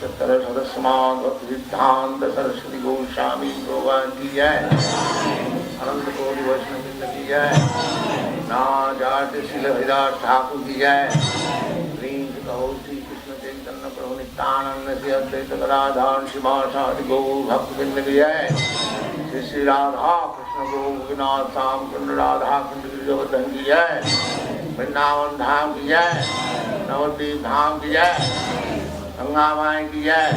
सच्चर सदस्यमान सिद्धांत सरस्वती गोस्वामी भगवान की जय। अनंत कोटि वैष्णव वृंद की जय। ना जाट श्रील हरिदास ठाकुर की जय। श्री कृष्ण चैतन्य प्रभु नित्यानंद श्री अद्वैत गदाधर शिवासादि गौर भक्तवृंद की जय। श्री श्री राधा कृष्ण गोपीनाथ श्याम कुंड राधा कुंड गिरिवर्धन की जय। वृंदावन धाम की जय। नवद्वीप धाम की जय। गंगा माई की जय।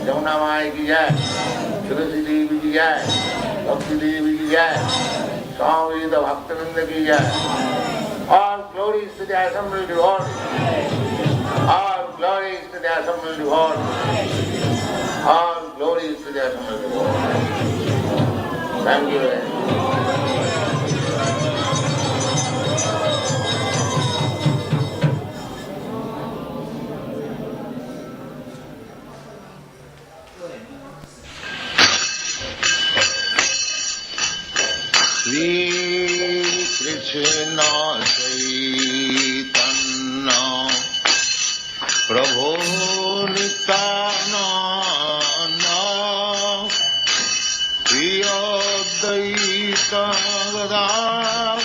जमुना माई की जय। तुलसी देवी की जय। भक्ति देवी की जय। स्वामी द भक्तवृंद की जय। All glories to the assembled devotees. All glories to the assembled devotees. All glories to the assembled devotees. Thank you very much. Shri Krishna Chaitanya Prabhu Nityananda Shri Advaita Gadadhar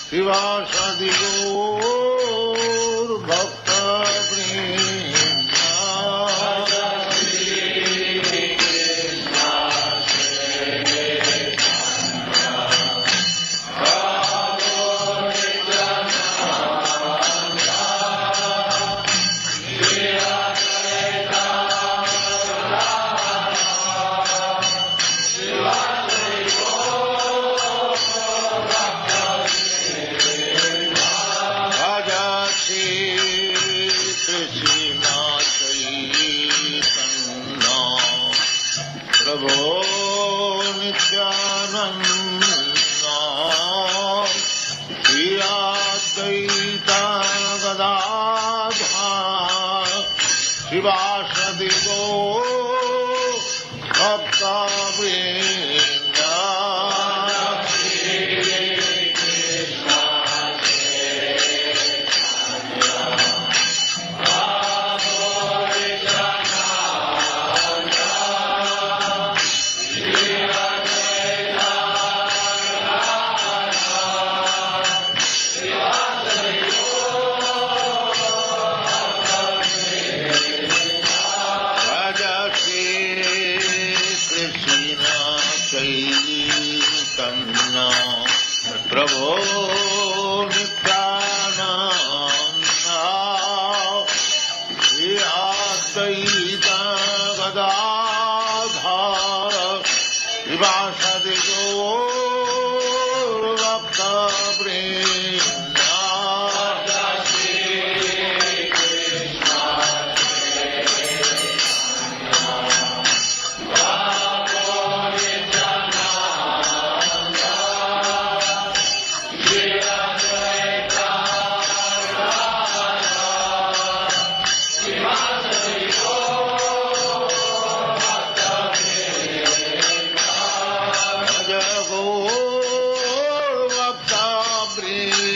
Srivasadi Gaur Bhakta Shivasadi Gaur Bhakta Vrinda Shri Krishna Prabhu Nityananda Shri Advaita Gadadhar Srivasadi Gaur Bhakta Vrinda Bhakta Vrinda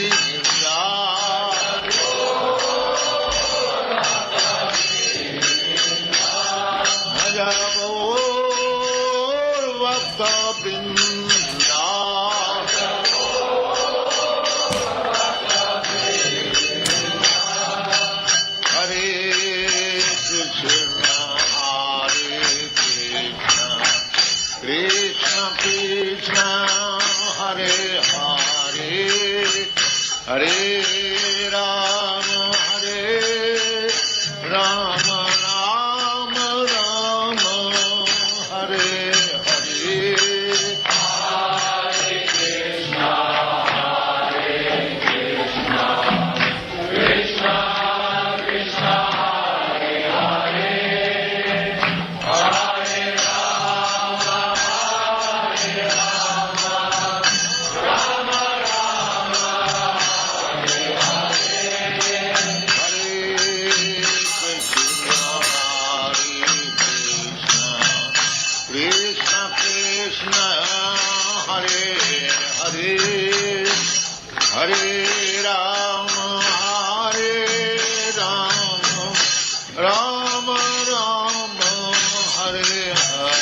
Rama Rama Hare Hare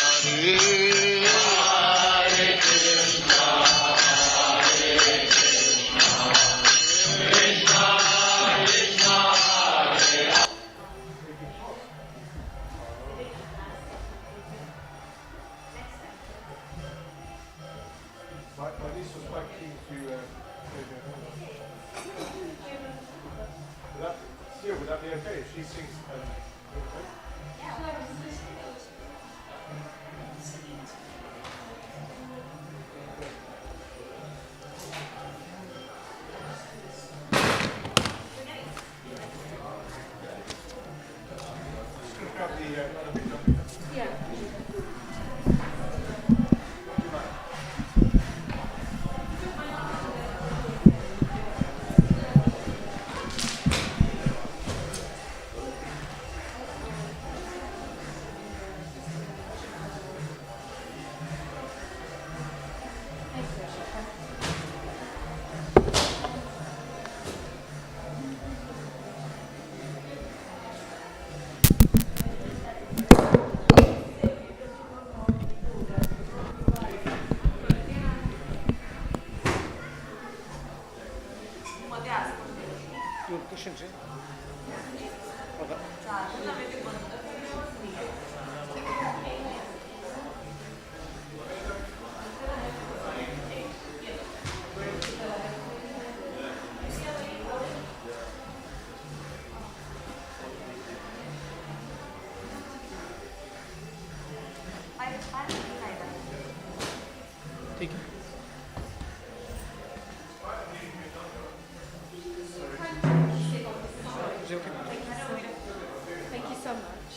Hare Krishna Krishna Krishna My niece was quite keen to would that be okay if she sings? Thank you so much.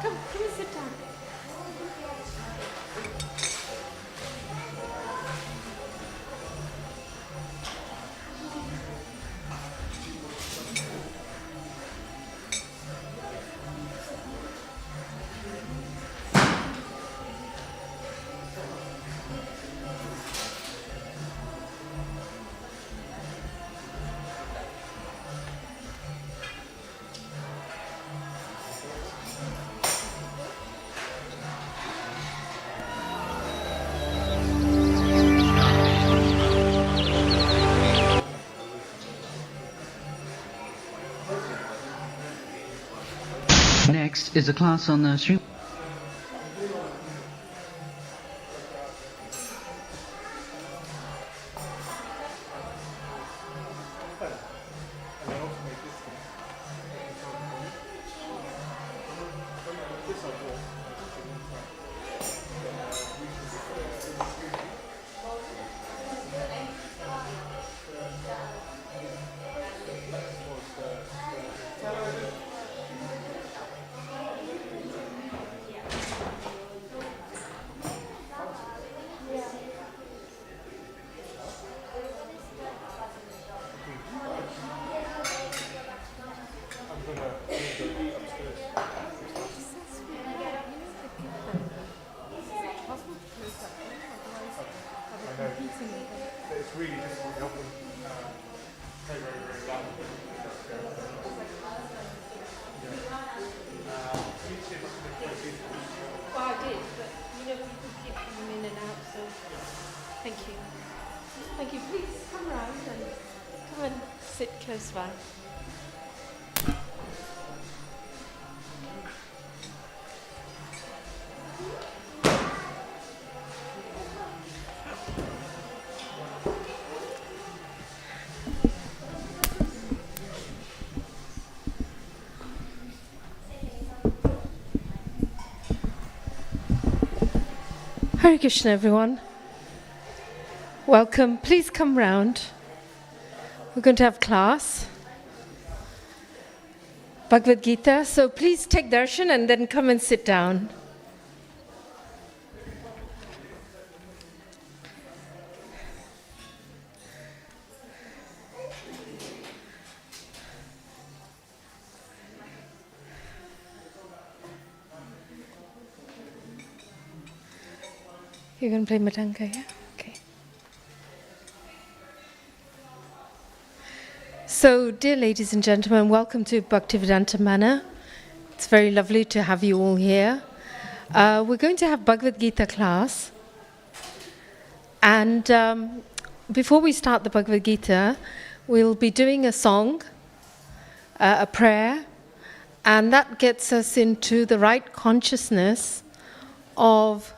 Come and sit down. Next is a class on the Sri It's really difficult to help them play very, very well. Well, I did, but people keep coming in and out, so thank you. Thank you. Please come round and come and sit close by. Hare Krishna, everyone. Welcome. Please come round. We're going to have class. Bhagavad Gita. So please take darshan and then come and sit down. You're going to play Madanga, yeah? Okay. So, dear ladies and gentlemen, welcome to Bhaktivedanta Manor. It's very lovely to have you all here. We're going to have Bhagavad Gita class. And before we start the Bhagavad Gita, we'll be doing a song, a prayer, and that gets us into the right consciousness of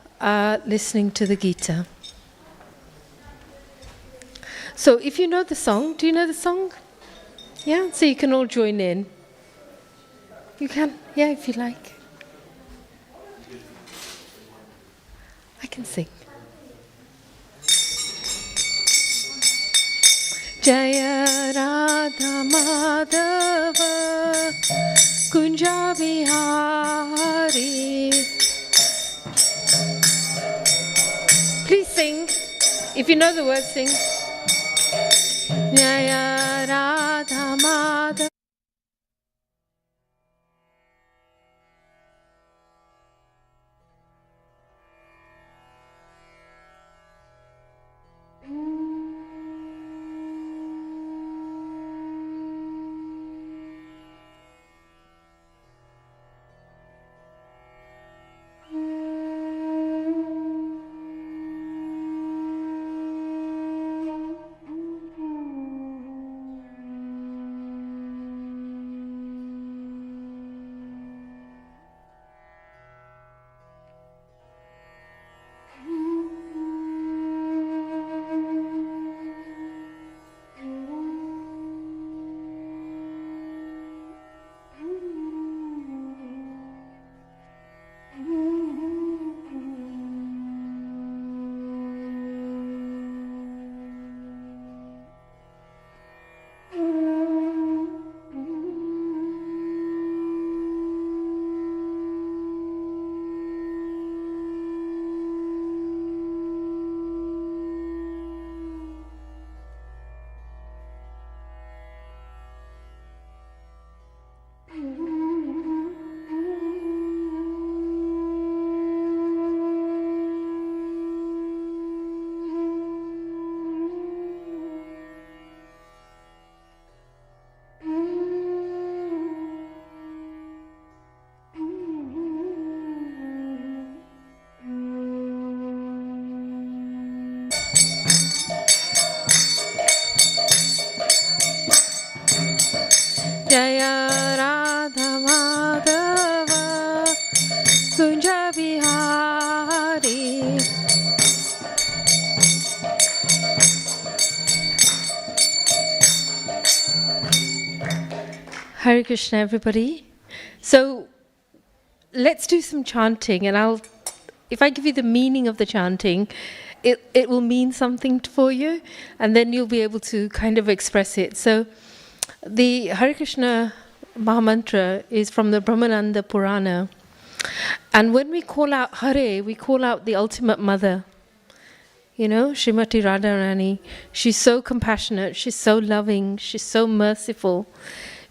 listening to the Gita. So if you know the song, do you know the song? Yeah, so you can all join in. You can, yeah, if you like. I can sing. Jaya Radha Madhava Kunja Bihari. Please sing. If you know the words, sing. Jaya Radha Madhava. Jaya Radha Madhava Kunja Bihari. Hare Krishna, everybody. So let's do some chanting, and if I give you the meaning of the chanting, it will mean something for you, and then you'll be able to kind of express it. So the Hare Krishna Mahamantra is from the Brahmananda Purana. And when we call out Hare, we call out the ultimate mother. You know, Srimati Radharani. She's so compassionate, she's so loving, she's so merciful.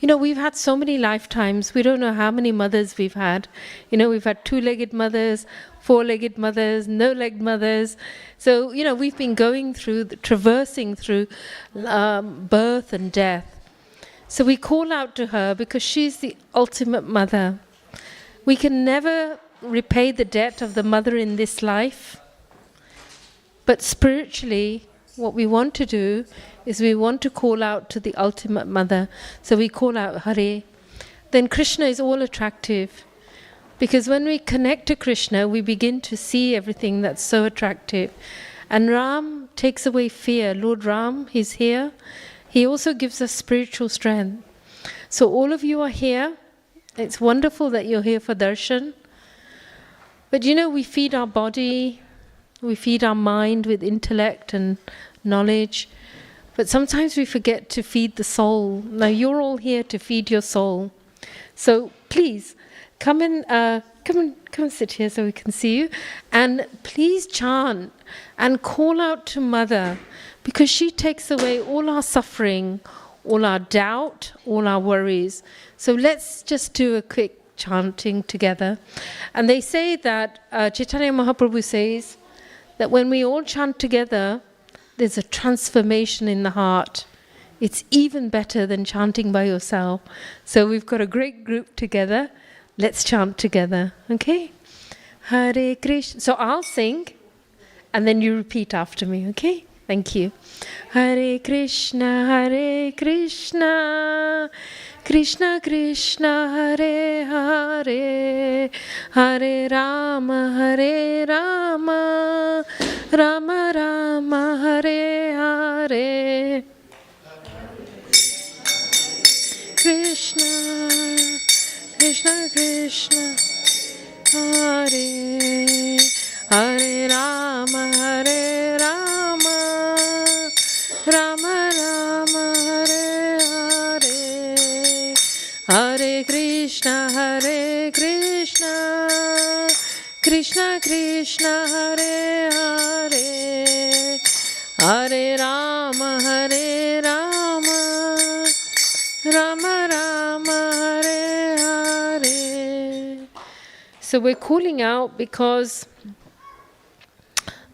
You know, we've had so many lifetimes. We don't know how many mothers we've had. You know, we've had two-legged mothers, four-legged mothers, no-legged mothers. So, you know, we've been going through, traversing through birth and death. So we call out to her because she's the ultimate mother. We can never repay the debt of the mother in this life. But spiritually, what we want to do is we want to call out to the ultimate mother. So we call out Hare. Then Krishna is all attractive. Because when we connect to Krishna, we begin to see everything that's so attractive. And Ram takes away fear. Lord Ram, he's here. He also gives us spiritual strength. So all of you are here. It's wonderful that you're here for Darshan. But you know, we feed our body, we feed our mind with intellect and knowledge. But sometimes we forget to feed the soul. Now you're all here to feed your soul. So please, come and sit here so we can see you. And please chant and call out to Mother, because she takes away all our suffering, all our doubt, all our worries. So let's just do a quick chanting together. And they say that Chaitanya Mahaprabhu says that when we all chant together, there's a transformation in the heart. It's even better than chanting by yourself. So we've got a great group together. Let's chant together, okay? Hare Krishna. So I'll sing, and then you repeat after me, okay? Thank you. Hare Krishna, Krishna Krishna, Hare Hare, Hare Rama, Rama Rama, Hare Hare. Krishna, Krishna Krishna, Hare Hare Rama, Rama Rama, Hare Hare. Hare Krishna, Krishna Krishna, Hare Hare, Hare Rama, Rama Rama, Hare Hare. So we're calling out because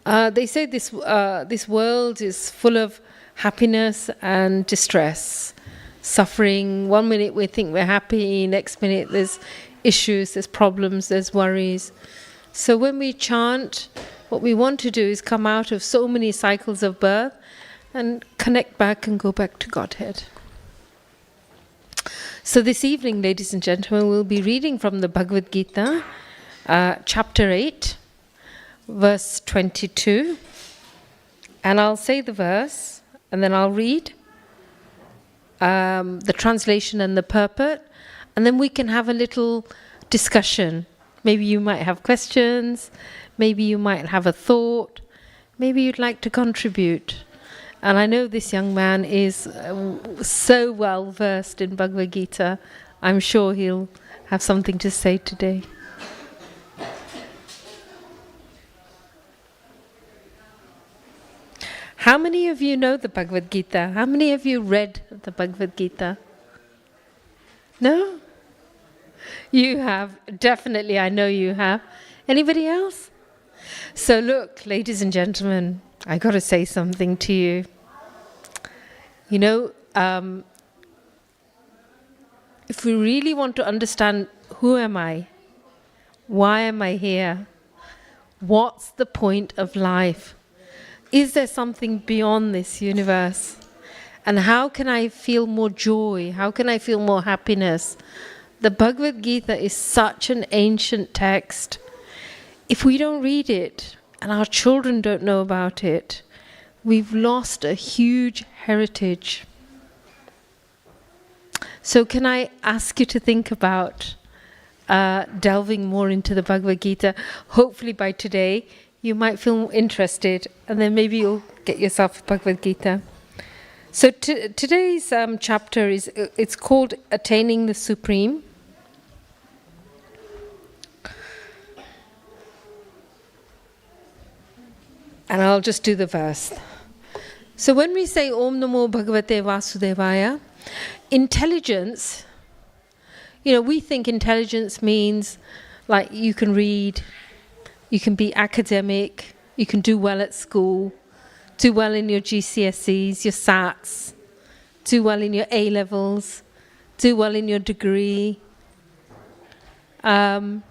they say this world is full of happiness and distress, suffering. 1 minute we think we're happy, next minute there's issues, there's problems, there's worries. So when we chant, what we want to do is come out of so many cycles of birth and connect back and go back to Godhead. So this evening, ladies and gentlemen, we'll be reading from the Bhagavad Gita, chapter 8, verse 22. And I'll say the verse, and then I'll read the translation and the purport, and then we can have a little discussion. Maybe you might have questions, maybe you might have a thought, maybe you'd like to contribute. And I know this young man is so well versed in Bhagavad Gita. I'm sure he'll have something to say today. How many of you know the Bhagavad Gita? How many of you read the Bhagavad Gita? No? You have. Definitely, I know you have. Anybody else? So look, ladies and gentlemen, I got to say something to you. You know, if we really want to understand who am I, why am I here, what's the point of life, is there something beyond this universe, and how can I feel more joy, how can I feel more happiness? The Bhagavad Gita is such an ancient text. If we don't read it, and our children don't know about it, we've lost a huge heritage. So can I ask you to think about delving more into the Bhagavad Gita? Hopefully by today you might feel interested, and then maybe you'll get yourself a Bhagavad Gita. So today's chapter it's called Attaining the Supreme. And I'll just do the verse. So when we say Om Namo Bhagavate Vasudevaya, intelligence, you know, we think intelligence means like you can read, you can be academic, you can do well at school, do well in your GCSEs, your SATs, do well in your A-levels, do well in your degree. And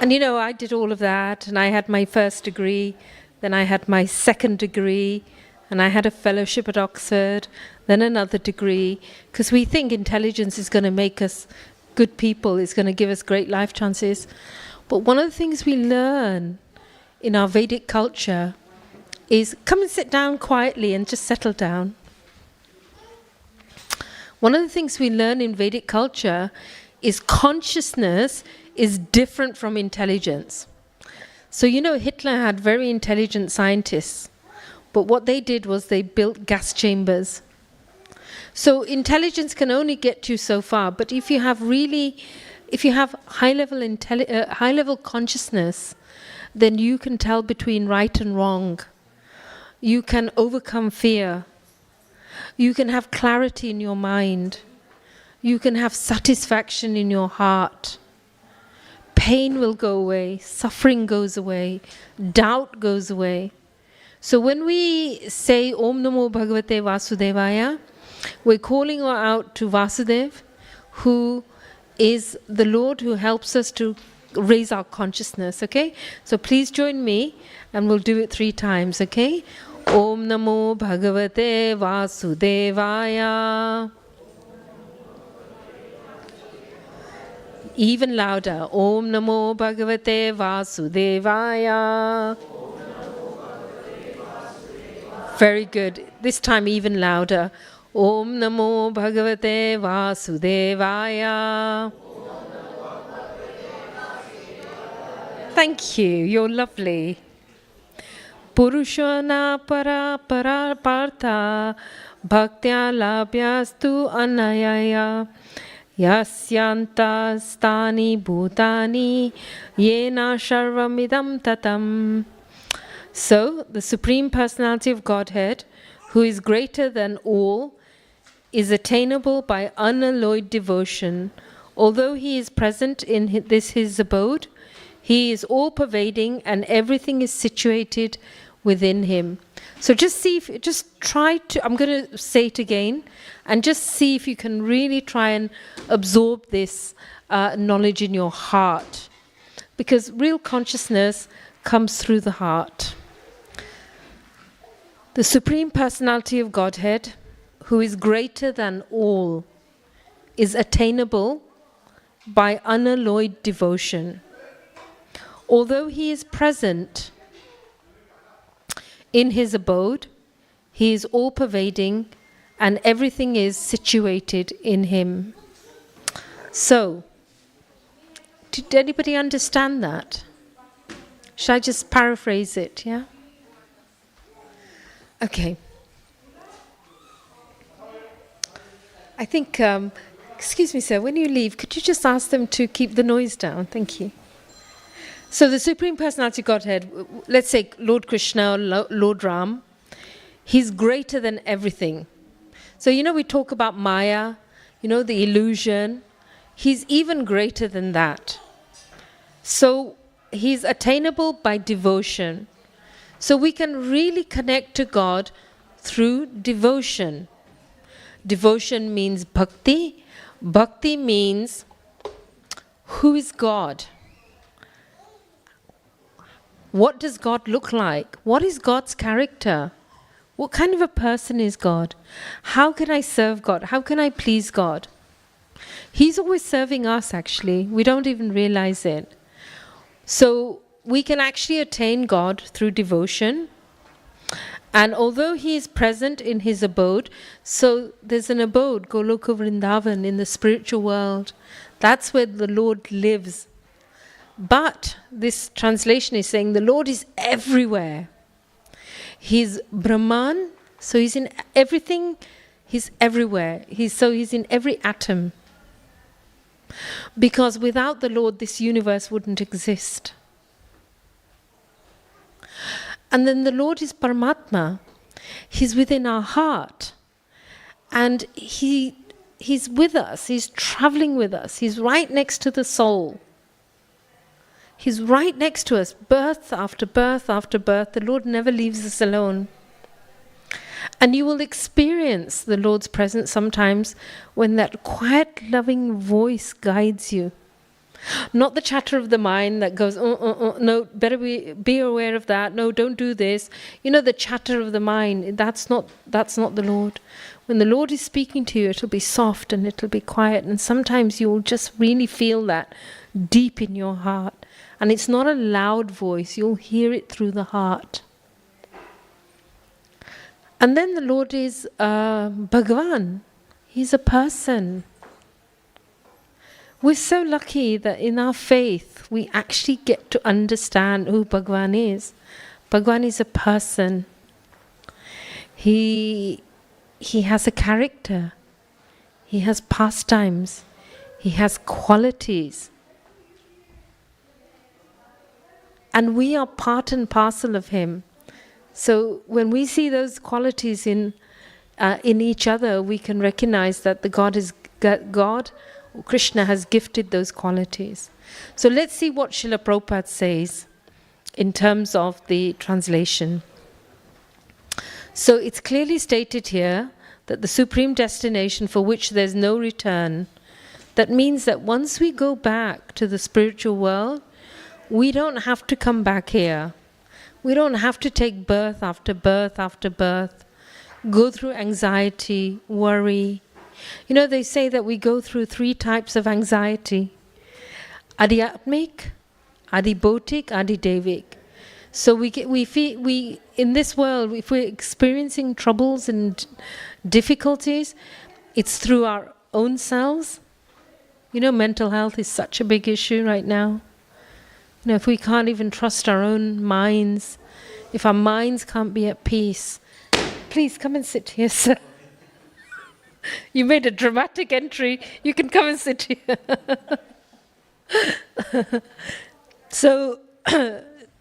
you know, I did all of that, and I had my first degree, then I had my second degree, and I had a fellowship at Oxford, then another degree, because we think intelligence is going to make us good people, it's going to give us great life chances. But one of the things we learn in our Vedic culture is come and sit down quietly and just settle down. One of the things we learn in Vedic culture is consciousness is different from intelligence. So you know, Hitler had very intelligent scientists, but what they did was they built gas chambers. So intelligence can only get you so far, but if you have high-level consciousness, then you can tell between right and wrong. You can overcome fear. You can have clarity in your mind. You can have satisfaction in your heart. pain will go away, suffering goes away, doubt goes away. So when we say Om Namo Bhagavate Vasudevaya, we're calling out to Vasudev, who is the Lord who helps us to raise our consciousness, okay? So please join me and we'll do it 3 times, okay? Om Namo Bhagavate Vasudevaya. Even louder. Om Namo Bhagavate Vasudevaya. Very good. This time even louder. Om Namo Bhagavate Vasudevaya. Thank you. You're lovely. Purushana para para partha bhaktya labhyastu anayaya yasyanta stani bhutani yena sharvamidam tatam. So, the Supreme Personality of Godhead, who is greater than all, is attainable by unalloyed devotion. Although he is present in his abode, he is all-pervading and everything is situated within him. So just try to, I'm going to say it again, and just see if you can really try and absorb this knowledge in your heart. Because real consciousness comes through the heart. The Supreme Personality of Godhead, who is greater than all, is attainable by unalloyed devotion. Although he is present in his abode, he is all-pervading and everything is situated in him. So, did anybody understand that? Shall I just paraphrase it, yeah? Okay. I think, excuse me, sir, when you leave, could you just ask them to keep the noise down? Thank you. So the Supreme Personality Godhead, let's say Lord Krishna or Lord Ram, he's greater than everything. So, we talk about Maya, the illusion. He's even greater than that. So he's attainable by devotion. So we can really connect to God through devotion. Devotion means bhakti. Bhakti means who is God? What does God look like? What is God's character? What kind of a person is God? How can I serve God? How can I please God? He's always serving us, actually. We don't even realize it. So we can actually attain God through devotion. And although he is present in his abode, so there's an abode, Goloka Vrindavan, in the spiritual world. That's where the Lord lives. But this translation is saying the Lord is everywhere. He's Brahman, so he's in everything, he's everywhere. He's in every atom. Because without the Lord, this universe wouldn't exist. And then the Lord is Paramatma. He's within our heart. And he's with us. He's traveling with us. He's right next to the soul. He's right next to us, birth after birth after birth. The Lord never leaves us alone. And you will experience the Lord's presence sometimes when that quiet, loving voice guides you. Not the chatter of the mind that goes, no, better be aware of that. No, don't do this. The chatter of the mind, that's not the Lord. When the Lord is speaking to you, it'll be soft and it'll be quiet. And sometimes you'll just really feel that deep in your heart. And it's not a loud voice. You'll hear it through the heart. And then the Lord is Bhagavan. He's a person. We're so lucky that in our faith, we actually get to understand who Bhagavan is. Bhagavan is a person. He has a character. He has pastimes. He has qualities. And we are part and parcel of him. So when we see those qualities in each other, we can recognize that the God is God. Krishna has gifted those qualities. So let's see what Srila Prabhupada says in terms of the translation. So it's clearly stated here that the supreme destination for which there's no return, that means that once we go back to the spiritual world, we don't have to come back here. We don't have to take birth after birth after birth, go through anxiety, worry. You know, they say that we go through 3 types of anxiety: Adhyatmic, Adhibautic, Adhidevik. So we in this world, if we're experiencing troubles and difficulties, it's through our own selves. You know, mental health is such a big issue right now. You know, if we can't even trust our own minds, if our minds can't be at peace. Please come and sit here, sir. You made a dramatic entry. You can come and sit here. So,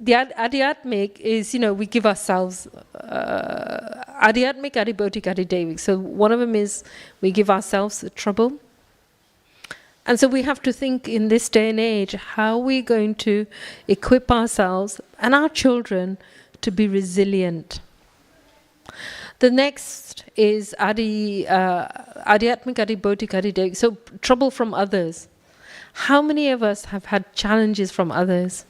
the Adhyatmic is, you know, we give ourselves Adhyatmic, Adhibautic, Adhidevik. So one of them is we give ourselves trouble. And so we have to think in this day and age, how are we going to equip ourselves and our children to be resilient? The next is Adhyatmic, Adhibautic, Adhidevik. So trouble from others. How many of us have had challenges from others?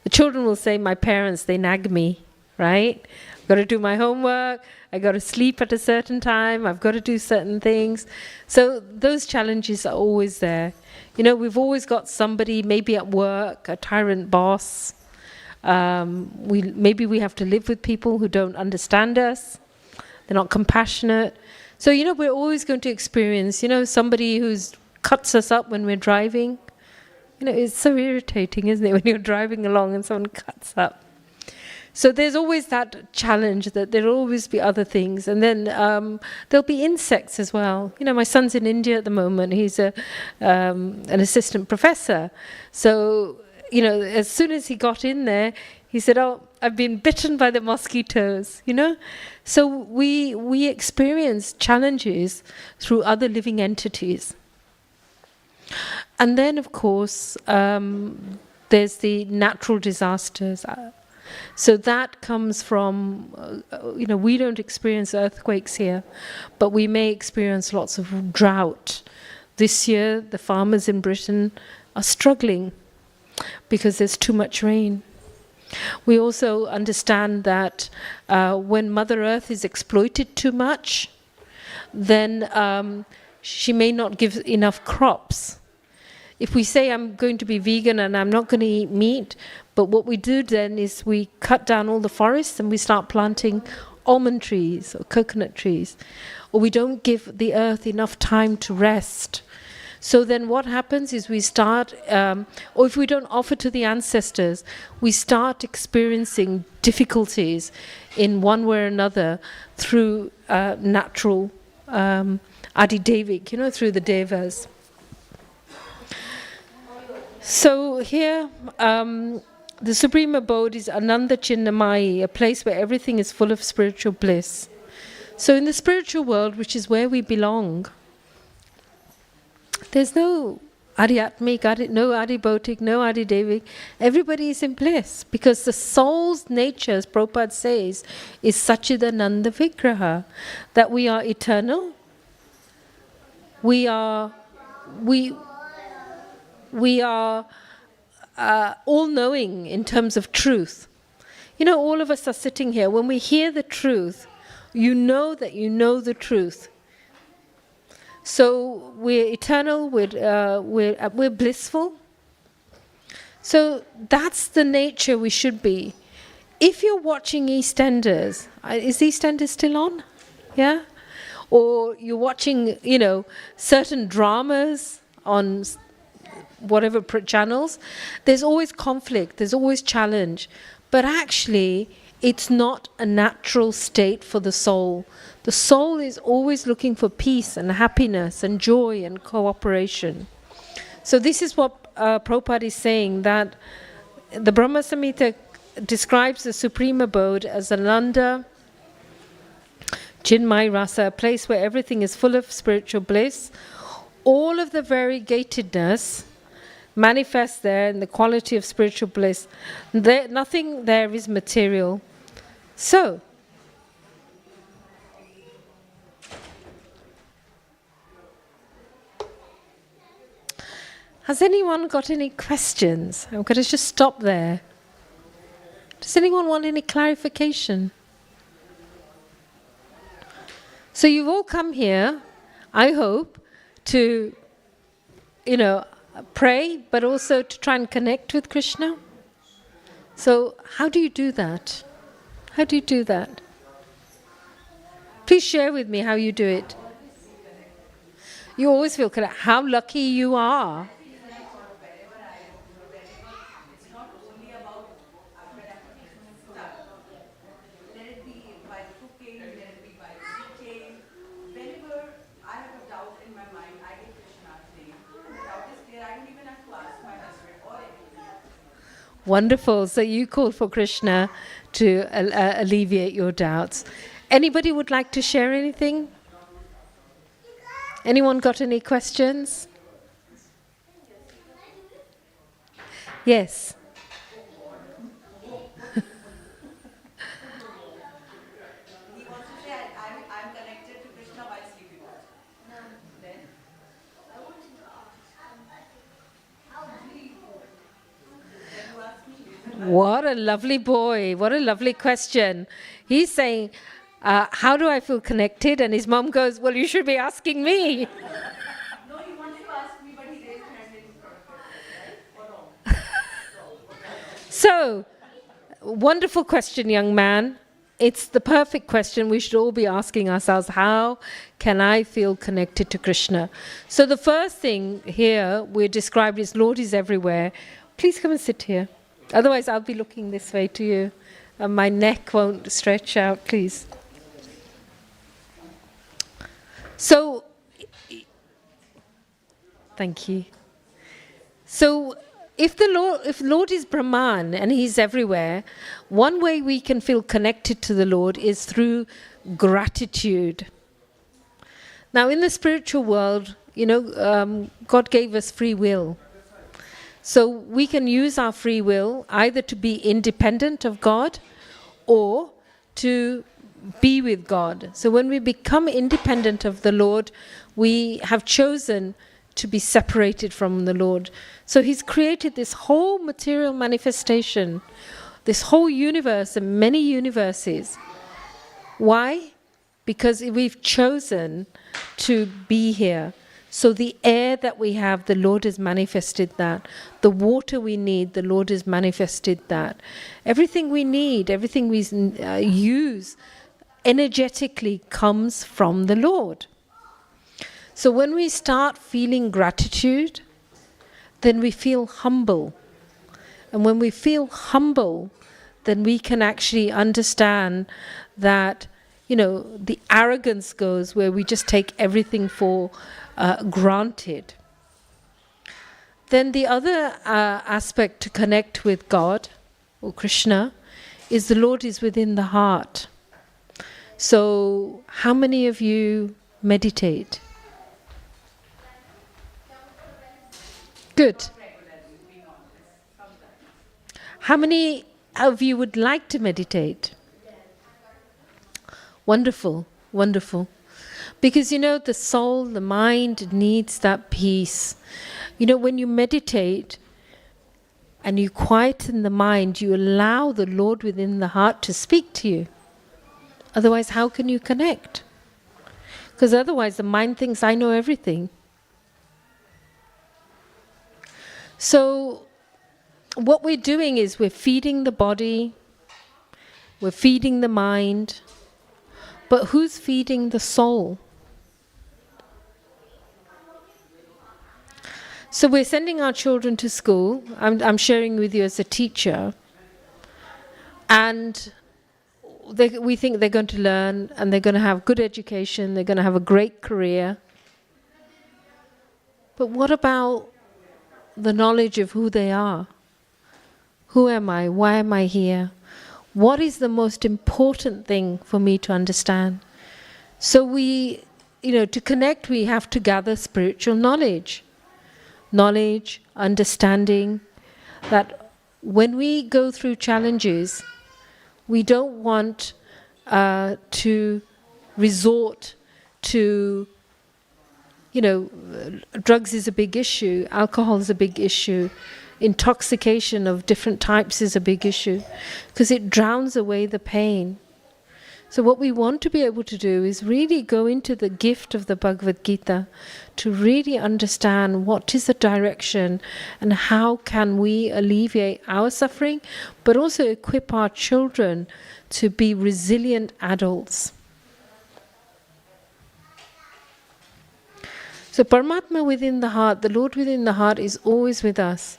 The children will say, my parents, they nag me, right? I've got to do my homework, I've got to sleep at a certain time, I've got to do certain things. So those challenges are always there. You know, we've always got somebody, maybe at work, a tyrant boss. Maybe we have to live with people who don't understand us. They're not compassionate. So, you know, we're always going to experience, you know, somebody who's cuts us up when we're driving. You know, it's so irritating, isn't it, when you're driving along and someone cuts up. So there's always that challenge that there'll always be other things. And then there'll be insects as well. You know, my son's in India at the moment. He's an assistant professor. So, you know, as soon as he got in there, he said, oh, I've been bitten by the mosquitoes, you know. So we experience challenges through other living entities. And then, of course, there's the natural disasters. So that comes from, you know, we don't experience earthquakes here, but we may experience lots of drought. This year, the farmers in Britain are struggling because there's too much rain. We also understand that when Mother Earth is exploited too much, then she may not give enough crops. If we say I'm going to be vegan and I'm not going to eat meat, but what we do then is we cut down all the forests and we start planting almond trees or coconut trees, or we don't give the earth enough time to rest. So then what happens is we start, or if we don't offer to the ancestors, we start experiencing difficulties in one way or another through natural Adhidevik, you know, through the devas. So here, the supreme abode is Ananda Chinnamayi, a place where everything is full of spiritual bliss. So in the spiritual world, which is where we belong, there's no Adhyatmic, no Adhibautic, no Adhidevik. Everybody is in bliss because the soul's nature, as Prabhupada says, is Satchidananda Vigraha, that we are eternal. We are all-knowing in terms of truth. You know, all of us are sitting here. When we hear the truth, you know that you know the truth. So we're eternal, we're blissful. So that's the nature we should be. If you're watching EastEnders, is EastEnders still on? Yeah? Or you're watching, you know, certain dramas on whatever channels, there's always conflict, there's always challenge. But actually, it's not a natural state for the soul. The soul is always looking for peace and happiness and joy and cooperation. So this is what Prabhupada is saying, that the Brahma Samhita describes the supreme abode as Ananda Chinmay Rasa, a place where everything is full of spiritual bliss, all of the variegatedness manifests there in the quality of spiritual bliss. Nothing there is material. So, has anyone got any questions? I'm going to just stop there. Does anyone want any clarification? So you've all come here, I hope, to, pray, but also to try and connect with Krishna. So how do you do that? How do you do that? Please share with me how you do it. You always feel connected. How lucky you are. Wonderful. So you call for Krishna to alleviate your doubts. Anybody would like to share anything? Anyone got any questions? Yes. He wants to say, I'm connected to Krishna while sleeping. Then? What a lovely boy. What a lovely question. He's saying, how do I feel connected? And his mom goes, well, you should be asking me. No, he wanted to ask me, but he raised hand in front of it, right? Or no? So, wonderful question, young man. It's the perfect question we should all be asking ourselves. How can I feel connected to Krishna? So the first thing here we're described is Lord is everywhere. Please come and sit here. Otherwise I'll be looking this way to you. And my neck won't stretch out, please. So, thank you. So, if Lord is Brahman and He's everywhere, one way we can feel connected to the Lord is through gratitude. Now, in the spiritual world, God gave us free will. So we can use our free will either to be independent of God or to be with God. So when we become independent of the Lord, we have chosen to be separated from the Lord. So He's created this whole material manifestation, this whole universe and many universes. Why? Because we've chosen to be here. So the air that we have, the Lord has manifested that. The water we need, the Lord has manifested that. Everything we need, everything we use energetically comes from the Lord. So when we start feeling gratitude, then we feel humble. And when we feel humble, then we can actually understand that, the arrogance goes where we just take everything for granted. Then the other aspect to connect with God or Krishna is the Lord is within the heart. So how many of you meditate? Good. How many of you would like to meditate? Wonderful, wonderful. Because the soul, the mind needs that peace. When you meditate and you quieten the mind, you allow the Lord within the heart to speak to you. Otherwise, how can you connect? Because otherwise the mind thinks, I know everything. So what we're doing is we're feeding the body, we're feeding the mind, but who's feeding the soul? So we're sending our children to school. I'm sharing with you as a teacher. And we think they're going to learn and they're going to have good education, they're going to have a great career. But what about the knowledge of who they are? Who am I? Why am I here? What is the most important thing for me to understand? So we to connect, we have to gather spiritual knowledge. Knowledge, understanding, that when we go through challenges, we don't want to resort to, drugs is a big issue, alcohol is a big issue, intoxication of different types is a big issue, because it drowns away the pain. So what we want to be able to do is really go into the gift of the Bhagavad Gita to really understand what is the direction and how can we alleviate our suffering, but also equip our children to be resilient adults. So Paramatma within the heart, the Lord within the heart is always with us.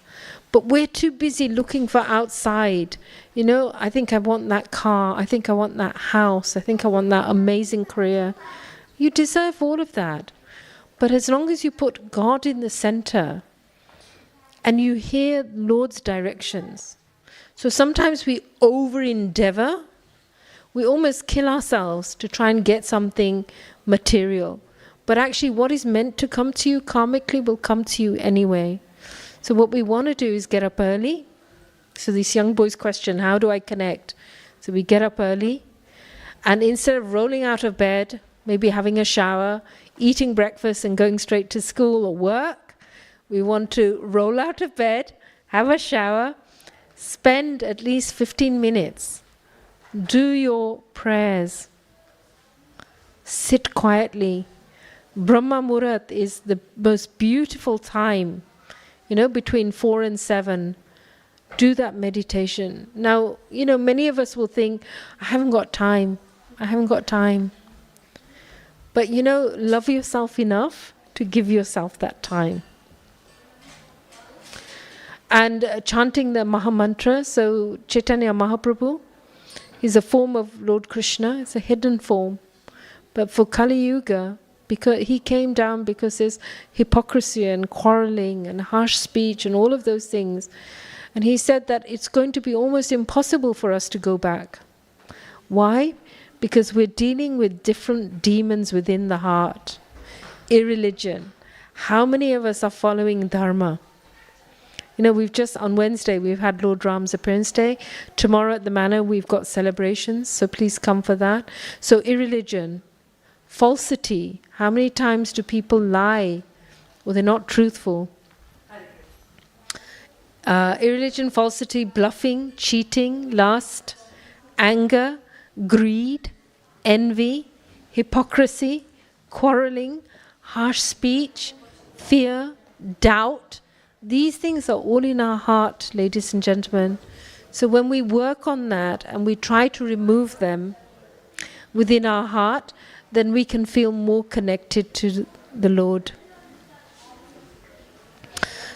But we're too busy looking for outside. I think I want that car. I think I want that house. I think I want that amazing career. You deserve all of that. But as long as you put God in the center and you hear Lord's directions. So sometimes we over-endeavor. We almost kill ourselves to try and get something material. But actually what is meant to come to you karmically will come to you anyway. So what we want to do is get up early. So this young boy's question, how do I connect? So we get up early, and instead of rolling out of bed, maybe having a shower, eating breakfast and going straight to school or work, we want to roll out of bed, have a shower, spend at least 15 minutes, do your prayers, sit quietly. Brahma Muhurat is the most beautiful time, between 4 and 7, do that meditation. Now, many of us will think, I haven't got time. But, love yourself enough to give yourself that time. And chanting the Maha Mantra, so Chaitanya Mahaprabhu is a form of Lord Krishna, it's a hidden form. But for Kali Yuga, because he came down because there's hypocrisy and quarreling and harsh speech and all of those things. And he said that it's going to be almost impossible for us to go back. Why? Because we're dealing with different demons within the heart. Irreligion. How many of us are following Dharma? We've just, on Wednesday, we've had Lord Ram's appearance day. Tomorrow at the Manor, we've got celebrations, so please come for that. So irreligion. Falsity. How many times do people lie or they're not truthful? Irreligion, falsity, bluffing, cheating, lust, anger, greed, envy, hypocrisy, quarreling, harsh speech, fear, doubt. These things are all in our heart, ladies and gentlemen. So when we work on that and we try to remove them within our heart, then we can feel more connected to the Lord.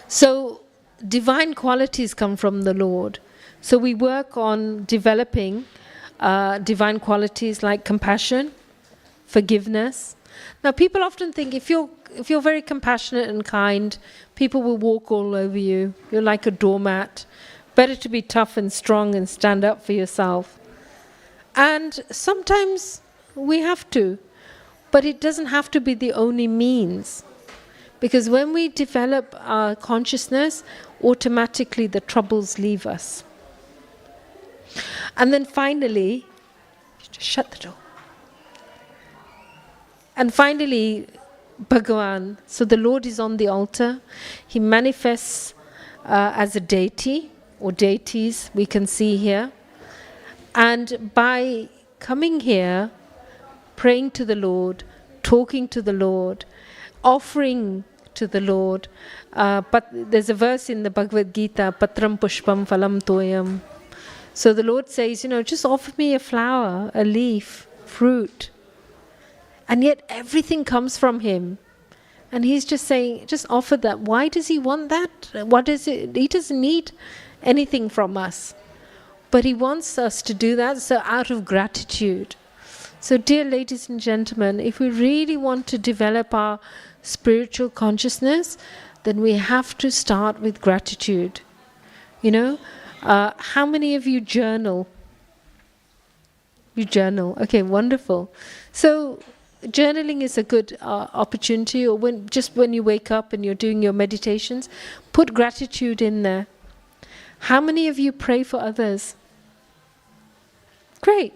So divine qualities come from the Lord. So we work on developing divine qualities like compassion, forgiveness. Now people often think if you're very compassionate and kind, people will walk all over you. You're like a doormat. Better to be tough and strong and stand up for yourself. And sometimes we have to. But it doesn't have to be the only means. Because when we develop our consciousness, automatically the troubles leave us. And then finally, just shut the door. And finally, Bhagavan. So the Lord is on the altar. He manifests as a deity, or deities we can see here. And by coming here, praying to the Lord, talking to the Lord, offering to the Lord. But there's a verse in the Bhagavad Gita, Patram Pushpam Phalam Toyam. So the Lord says, just offer me a flower, a leaf, fruit. And yet everything comes from Him. And He's just saying, just offer that. Why does He want that? What is it? He doesn't need anything from us. But He wants us to do that, so out of gratitude. So dear ladies and gentlemen, if we really want to develop our spiritual consciousness, then we have to start with gratitude. How many of you journal? You journal. Okay, wonderful. So journaling is a good opportunity, or when you wake up and you're doing your meditations, put gratitude in there. How many of you pray for others? Great.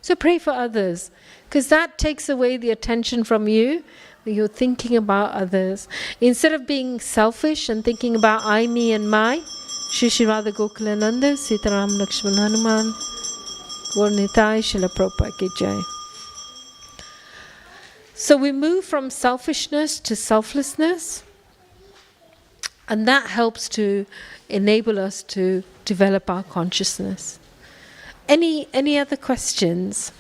So pray for others, because that takes away the attention from you. You're thinking about others. Instead of being selfish and thinking about I, me and my, Shri Shri Radha Gokulananda, Sitaram Lakshman Hanuman, Gornitai Srila Prabhupada Ki Jai. So we move from selfishness to selflessness, and that helps to enable us to develop our consciousness. Any other questions?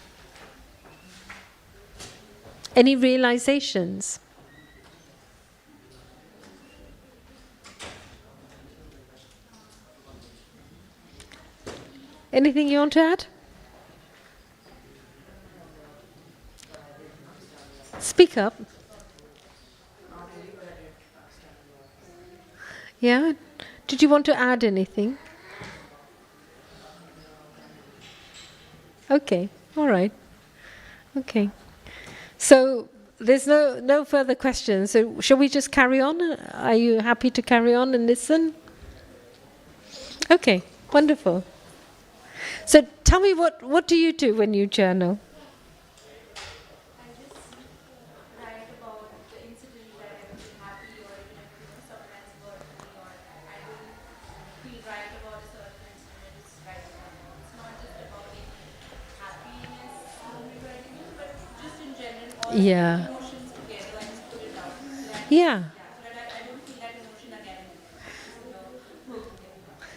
Any realizations? Anything you want to add? Speak up. Yeah? Did you want to add anything? Okay, all right. Okay. So there's no further questions. So shall we just carry on? Are you happy to carry on and listen? Okay, wonderful. So tell me, what do you do when you journal? I just write about the incident that I was happy, or even sometimes hurt me, or I don't feel right about a certain incident. I just write about it. It's not just about any happiness moment or anything, but just in general, all Yeah. emotions together. I just put it out. Yeah. So that I don't feel that emotion again.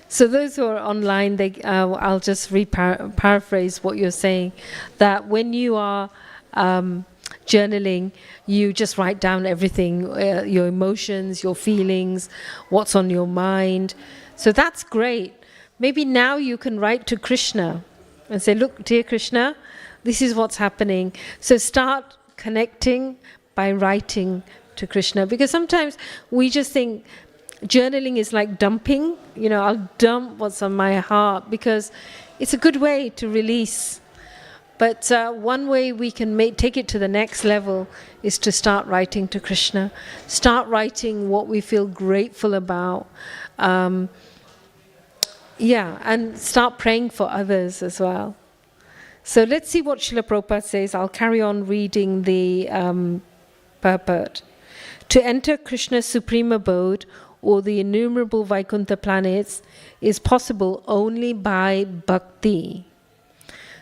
So those who are online, I'll just paraphrase what you're saying, that when you are journaling, you just write down everything, your emotions, your feelings, what's on your mind. So that's great. Maybe now you can write to Krishna and say, look, dear Krishna, this is what's happening. So start connecting by writing to Krishna. Because sometimes we just think, journaling is like dumping. I'll dump what's on my heart, because it's a good way to release. But one way we can take it to the next level is to start writing to Krishna. Start writing what we feel grateful about. And start praying for others as well. So let's see what Srila Prabhupada says. I'll carry on reading the purport. To enter Krishna's supreme abode, or the innumerable Vaikuntha planets, is possible only by bhakti.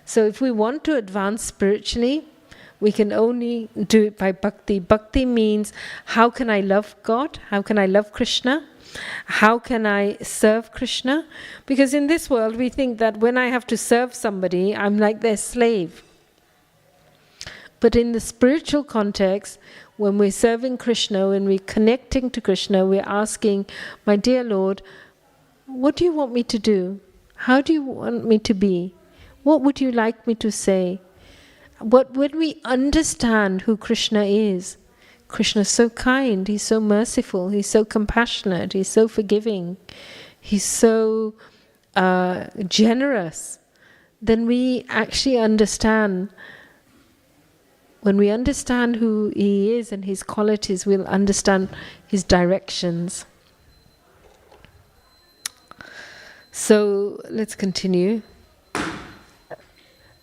So if we want to advance spiritually, we can only do it by bhakti. Bhakti means, how can I love God? How can I love Krishna? How can I serve Krishna? Because in this world we think that when I have to serve somebody, I'm like their slave. But in the spiritual context, when we're serving Krishna, when we're connecting to Krishna, we're asking, my dear Lord, what do you want me to do? How do you want me to be? What would you like me to say? When we understand who Krishna is so kind, he's so merciful, he's so compassionate, he's so forgiving, he's so generous, then we actually understand. When we understand who he is and his qualities, we'll understand his directions. So let's continue.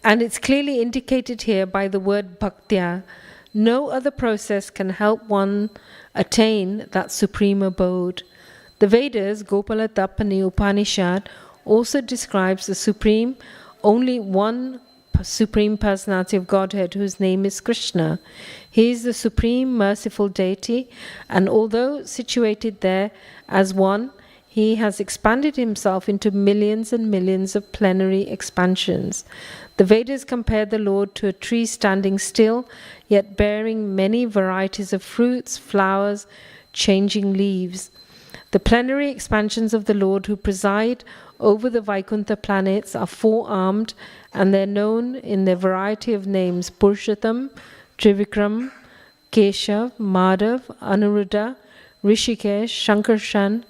And it's clearly indicated here by the word bhaktya. No other process can help one attain that supreme abode. The Vedas, Gopala Tapani Upanishad, also describes the supreme, only one Supreme Personality of Godhead, whose name is Krishna. He is the supreme merciful deity, and although situated there as one, he has expanded himself into millions and millions of plenary expansions. The Vedas compare the Lord to a tree standing still, yet bearing many varieties of fruits, flowers, changing leaves. The plenary expansions of the Lord who preside over the Vaikuntha planets are four-armed, and they're known in their variety of names: Purushottam, Trivikram, Keshav, Madhav, Anuruddha, Rishikesh, Shankarshan,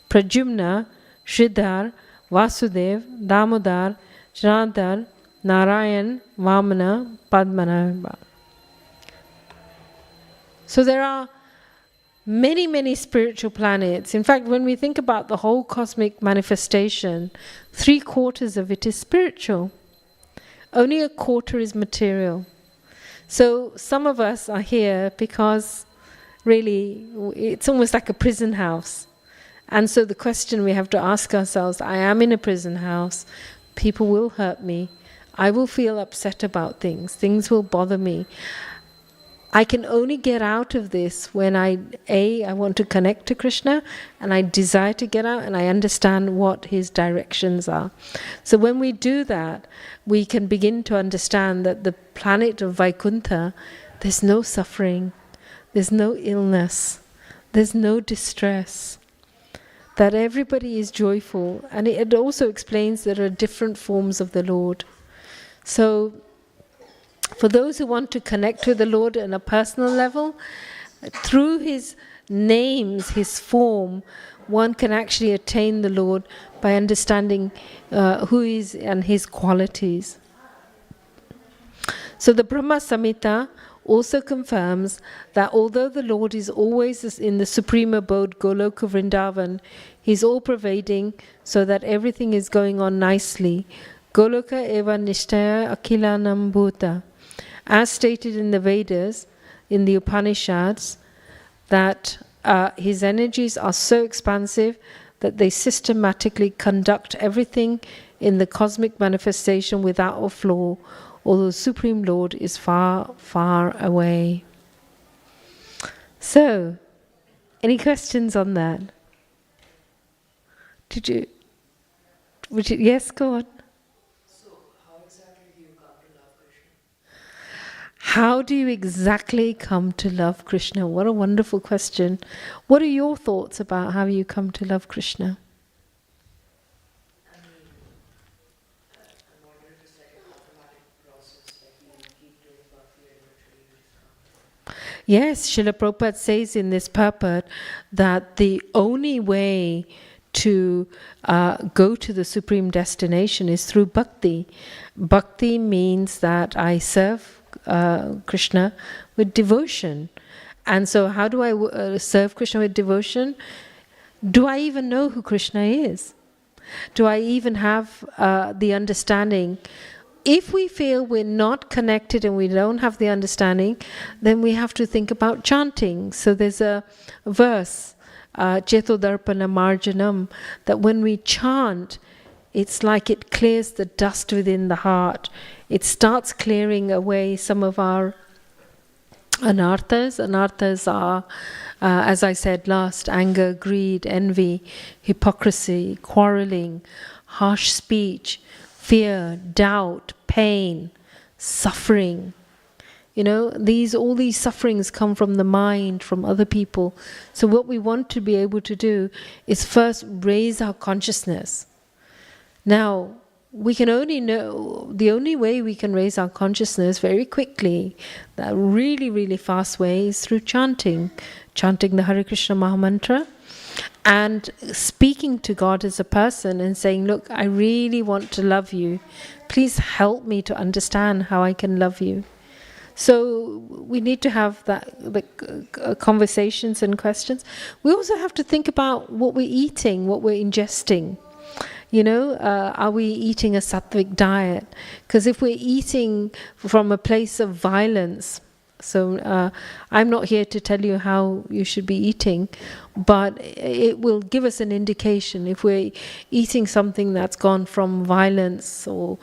Pradyumna, Sridhar, Vasudev, Damodar, Janardhar, Narayan, Vamana, Padmanabha. So there are many, many spiritual planets. In fact, when we think about the whole cosmic manifestation, 3/4 of it is spiritual. Only 1/4 is material. So some of us are here because really it's almost like a prison house. And so the question we have to ask ourselves, I am in a prison house, people will hurt me, I will feel upset about things will bother me. I can only get out of this when I want to connect to Krishna, and I desire to get out, and I understand what his directions are. So when we do that, we can begin to understand that the planet of Vaikuntha, there's no suffering, there's no illness, there's no distress, that everybody is joyful. And it also explains there are different forms of the Lord. So for those who want to connect with the Lord on a personal level, through his names, his form, one can actually attain the Lord by understanding who he is and his qualities. So the Brahma Samhita also confirms that although the Lord is always in the supreme abode, Goloka Vrindavan, he's all-pervading so that everything is going on nicely. Goloka eva nishtaya akhilanam bhuta. As stated in the Vedas, in the Upanishads, that his energies are so expansive that they systematically conduct everything in the cosmic manifestation without a flaw, although the Supreme Lord is far, far away. So, any questions on that? Yes, go on. How do you exactly come to love Krishna? What a wonderful question. What are your thoughts about how you come to love Krishna? Yes, Srila Prabhupada says in this purport that the only way to go to the supreme destination is through bhakti. Bhakti means that I serve Krishna with devotion. And so how do I serve Krishna with devotion? Do I even know who Krishna is? Do I even have the understanding? If we feel we're not connected and we don't have the understanding, then we have to think about chanting. So there's a verse, Chetodarpana Marjanam, that when we chant, it's like it clears the dust within the heart. It starts clearing away some of our anarthas. Anarthas are, as I said last, anger, greed, envy, hypocrisy, quarreling, harsh speech, fear, doubt, pain, suffering. You know, all these sufferings come from the mind, from other people. So what we want to be able to do is first raise our consciousness. Now, we can only know, the only way we can raise our consciousness very quickly, that really, really fast way, is through chanting. Chanting the Hare Krishna Mahamantra and speaking to God as a person and saying, look, I really want to love you. Please help me to understand how I can love you. So we need to have the conversations and questions. We also have to think about what we're eating, what we're ingesting. You know, are we eating a sattvic diet? Because if we're eating from a place of violence, so I'm not here to tell you how you should be eating, but it will give us an indication. If we're eating something that's gone from violence or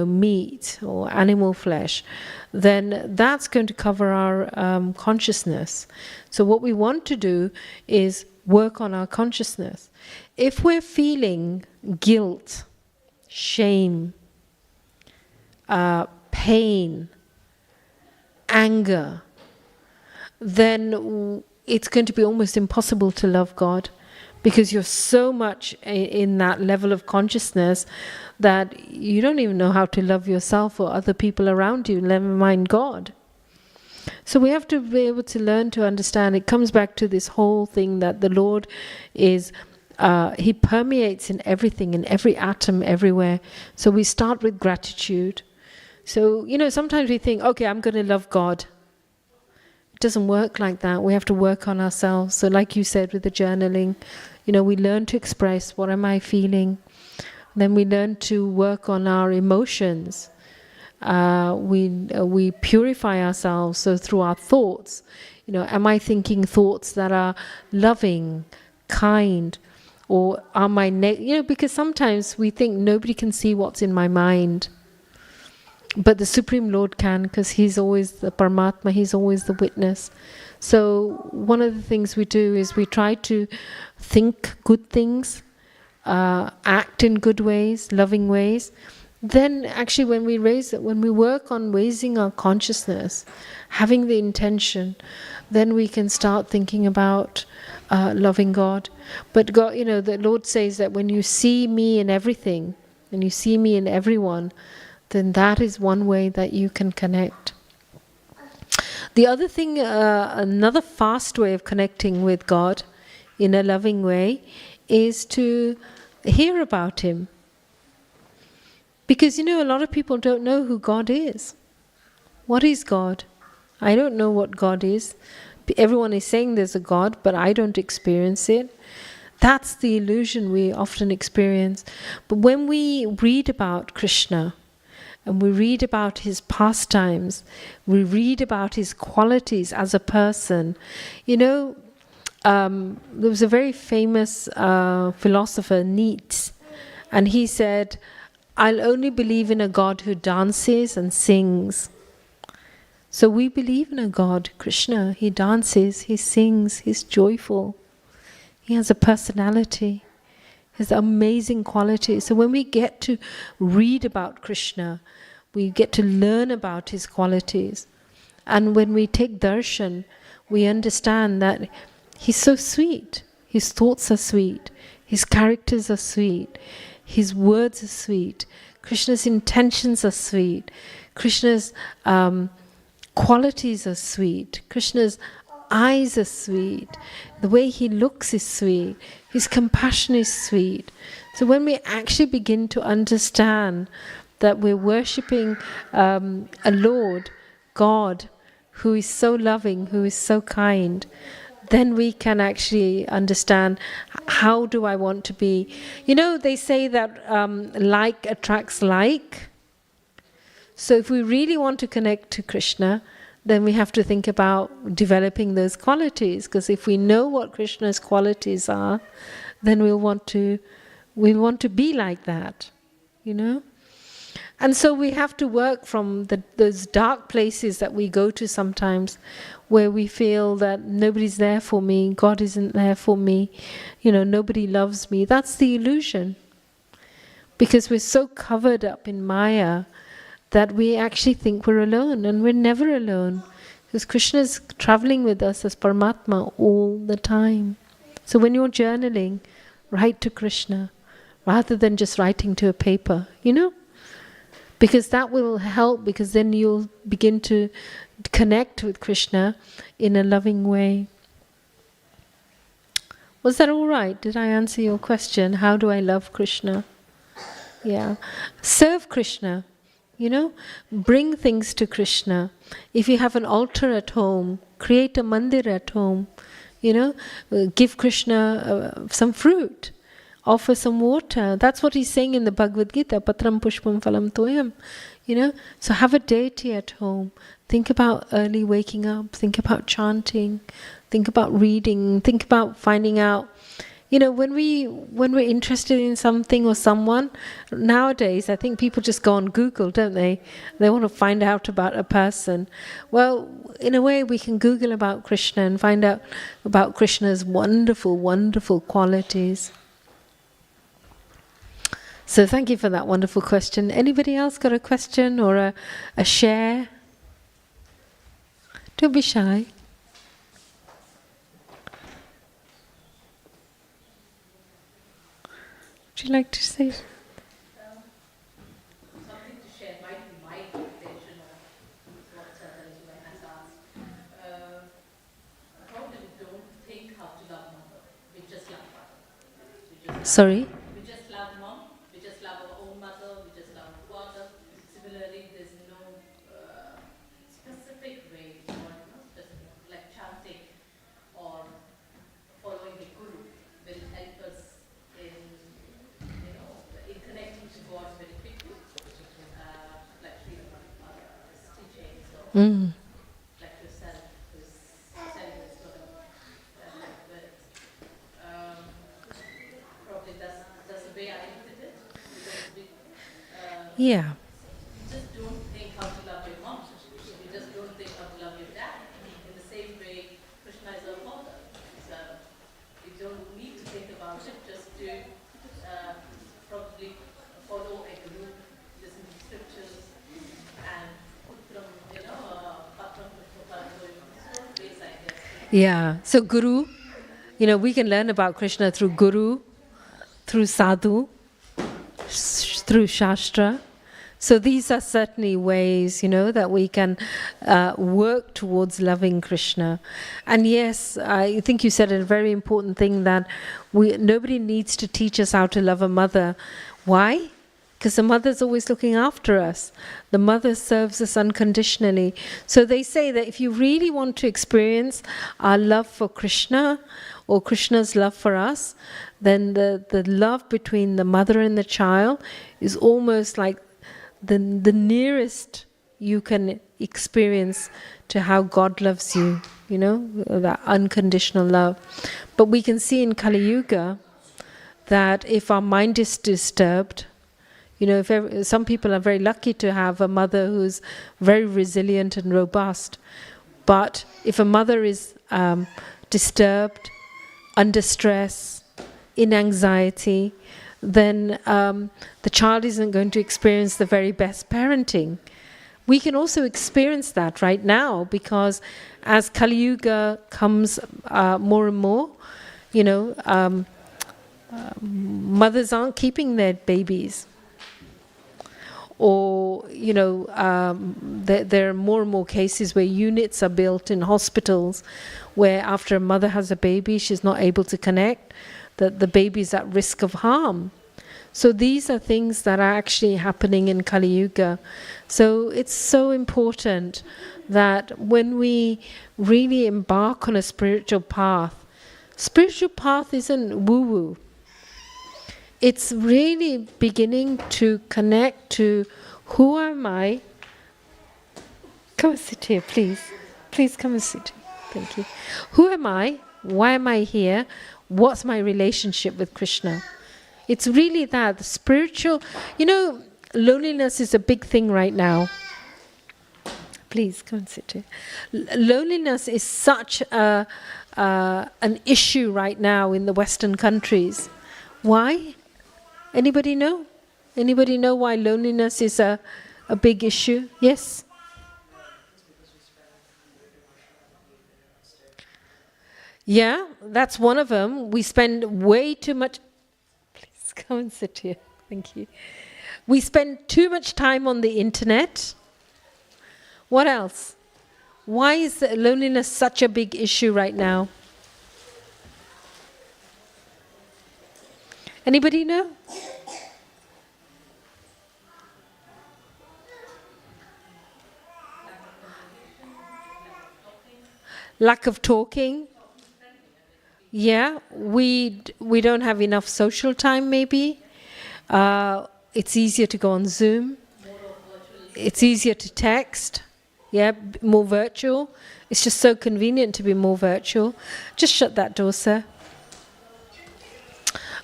meat or animal flesh, then that's going to cover our consciousness. So what we want to do is work on our consciousness. If we're feeling guilt, shame, pain, anger, then it's going to be almost impossible to love God, because you're so much in that level of consciousness that you don't even know how to love yourself or other people around you, never mind God. So we have to be able to learn to understand. It comes back to this whole thing that the Lord is, He permeates in everything, in every atom, everywhere. So we start with gratitude. So, sometimes we think, okay, I'm going to love God. It doesn't work like that. We have to work on ourselves. So like you said with the journaling, we learn to express what am I feeling. Then we learn to work on our emotions. We purify ourselves. So through our thoughts, am I thinking thoughts that are loving, kind, or are my because sometimes we think nobody can see what's in my mind, but the Supreme Lord can, because He's always the Paramatma. He's always the witness. So one of the things we do is we try to think good things, act in good ways, loving ways. Then actually when we work on raising our consciousness, having the intention, then we can start thinking about loving God. But God, the Lord says that when you see me in everything, and you see me in everyone, then that is one way that you can connect. The other thing, another fast way of connecting with God in a loving way is to hear about Him. Because a lot of people don't know who God is. What is God? I don't know what God is. Everyone is saying there's a God, but I don't experience it. That's the illusion we often experience. But when we read about Krishna, and we read about his pastimes, we read about his qualities as a person. There was a very famous philosopher, Nietzsche, and he said, I'll only believe in a God who dances and sings. So we believe in a God, Krishna. He dances, he sings, he's joyful. He has a personality, his amazing qualities. So when we get to read about Krishna, we get to learn about his qualities. And when we take darshan, we understand that he's so sweet. His thoughts are sweet. His characters are sweet. His words are sweet. Krishna's intentions are sweet. Krishna's qualities are sweet. Krishna's eyes are sweet. The way he looks is sweet. His compassion is sweet. So when we actually begin to understand that we're worshipping a Lord, God, who is so loving, who is so kind, then we can actually understand, how do I want to be? They say that like attracts like. So if we really want to connect to Krishna, then we have to think about developing those qualities. Because if we know what Krishna's qualities are, then we'll want to be like that, And so we have to work from those dark places that we go to sometimes, where we feel that nobody's there for me, God isn't there for me, nobody loves me. That's the illusion. Because we're so covered up in Maya that we actually think we're alone, and we're never alone. Because Krishna is traveling with us as Paramatma all the time. So when you're journaling, write to Krishna, rather than just writing to a paper, Because that will help, because then you'll begin to connect with Krishna in a loving way. Was that all right? Did I answer your question? How do I love Krishna? Yeah. Serve Krishna, Bring things to Krishna. If you have an altar at home, create a mandir at home, Give Krishna some fruit. Offer some water. That's what he's saying in the Bhagavad Gita, Patram Pushpam Phalam Toyam. So have a deity at home. Think about early waking up. Think about chanting. Think about reading. Think about finding out. When we're interested in something or someone, nowadays I think people just go on Google, don't they? They want to find out about a person. Well, in a way we can Google about Krishna and find out about Krishna's wonderful, wonderful qualities. So thank you for that wonderful question. Anybody else got a question or a share? Don't be shy. Would you like to say? Something to share might be my interpretation of what Saraswati has asked. How do we don't think how to love mother? We just love mother. Sorry? We just love mom. We just love our own mother. We just love father. Similarly, there's no specific way, or specific, Yeah. You just don't think how to love your mom. You just don't think how to love your dad. In the same way, Krishna is our father. So you don't need to think about it, just to probably follow a guru, listen to scriptures, and put them, place, I guess. Yeah. So Guru, we can learn about Krishna through Guru, through Sadhu, through Shastra. So these are certainly ways, that we can work towards loving Krishna. And yes, I think you said a very important thing, that nobody needs to teach us how to love a mother. Why? Because the mother's always looking after us. The mother serves us unconditionally. So they say that if you really want to experience our love for Krishna, or Krishna's love for us, then the love between the mother and the child is almost like the nearest you can experience to how God loves you, that unconditional love. But we can see in Kali Yuga that if our mind is disturbed, some people are very lucky to have a mother who's very resilient and robust. But if a mother is disturbed, under stress, in anxiety, then the child isn't going to experience the very best parenting. We can also experience that right now, because as Kali Yuga comes more and more, mothers aren't keeping their babies. Or, there are more and more cases where units are built in hospitals where after a mother has a baby, she's not able to connect, that the baby is at risk of harm. So these are things that are actually happening in Kali Yuga. So it's so important that when we really embark on a spiritual path isn't woo-woo. It's really beginning to connect to who am I? Come and sit here, please. Please come and sit here. Thank you. Who am I? Why am I here? What's my relationship with Krishna? It's really that spiritual. Loneliness is a big thing right now. Please come and sit here. Loneliness is such an issue right now in the Western countries. Why? Anybody know? Anybody know why loneliness is a big issue? Yes? Yeah, that's one of them. We spend way too much... Please come and sit here. Thank you. We spend too much time on the internet. What else? Why is loneliness such a big issue right now? Anybody know? Lack of talking. Yeah, we don't have enough social time maybe. It's easier to go on Zoom. It's easier to text. Yeah, more virtual. It's just so convenient to be more virtual. Just shut that door, sir.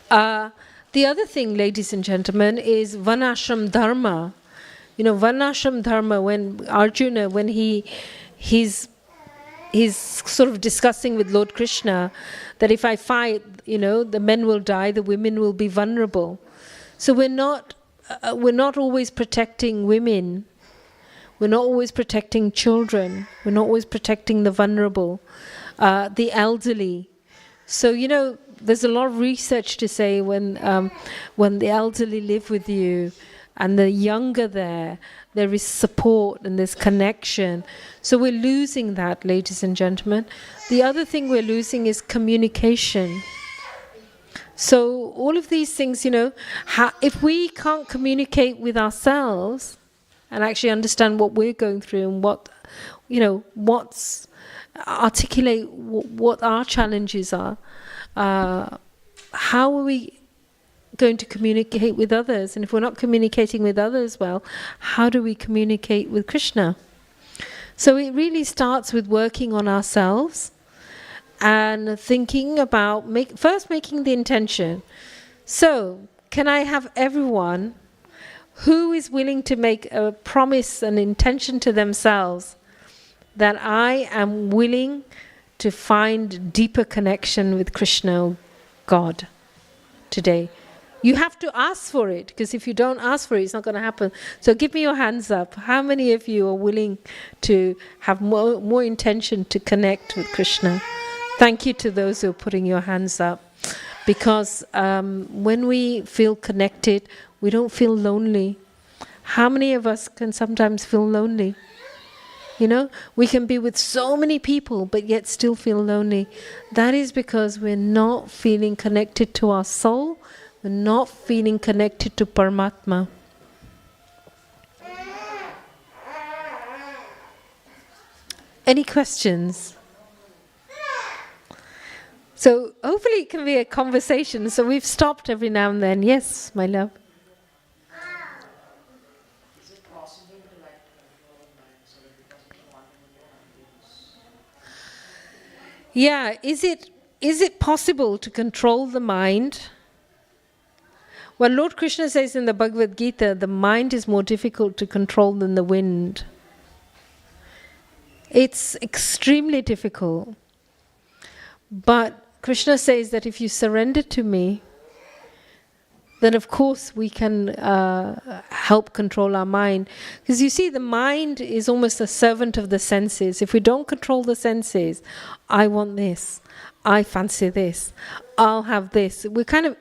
The other thing, ladies and gentlemen, is Varnashram Dharma. Varnashram Dharma, when Arjuna, when he's sort of discussing with Lord Krishna that if I fight, the men will die, the women will be vulnerable. So we're not always protecting women. We're not always protecting children. We're not always protecting the vulnerable, the elderly. So, there's a lot of research to say when the elderly live with you and the younger there is support and there's connection. So we're losing that, ladies and gentlemen. The other thing we're losing is communication. So all of these things, if we can't communicate with ourselves and actually understand what we're going through and articulate what our challenges are, how are we going to communicate with others? And if we're not communicating with others well, how do we communicate with Krishna? So it really starts with working on ourselves and thinking about first making the intention. So can I have everyone Who is willing to make a promise, an intention to themselves that I am willing to find deeper connection with Krishna, God, today? You have to ask for it, because if you don't ask for it, it's not going to happen. So give me your hands up. How many of you are willing to have more intention to connect with Krishna? Thank you to those who are putting your hands up. Because when we feel connected, we don't feel lonely. How many of us can sometimes feel lonely? You know, we can be with so many people, but yet still feel lonely. That is because we're not feeling connected to our soul. We're not feeling connected to Paramatma. Any questions? So hopefully it can be a conversation. So we've stopped every now and then. Yes, my love. Is it possible to like control the mind so that it doesn't wander in your Yeah, is it possible to control the mind? Well, Lord Krishna says in the Bhagavad Gita, the mind is more difficult to control than the wind. It's extremely difficult. But Krishna says that if you surrender to me, then of course we can help control our mind. Because you see, the mind is almost a servant of the senses. If we don't control the senses, I want this, I fancy this, I'll have this.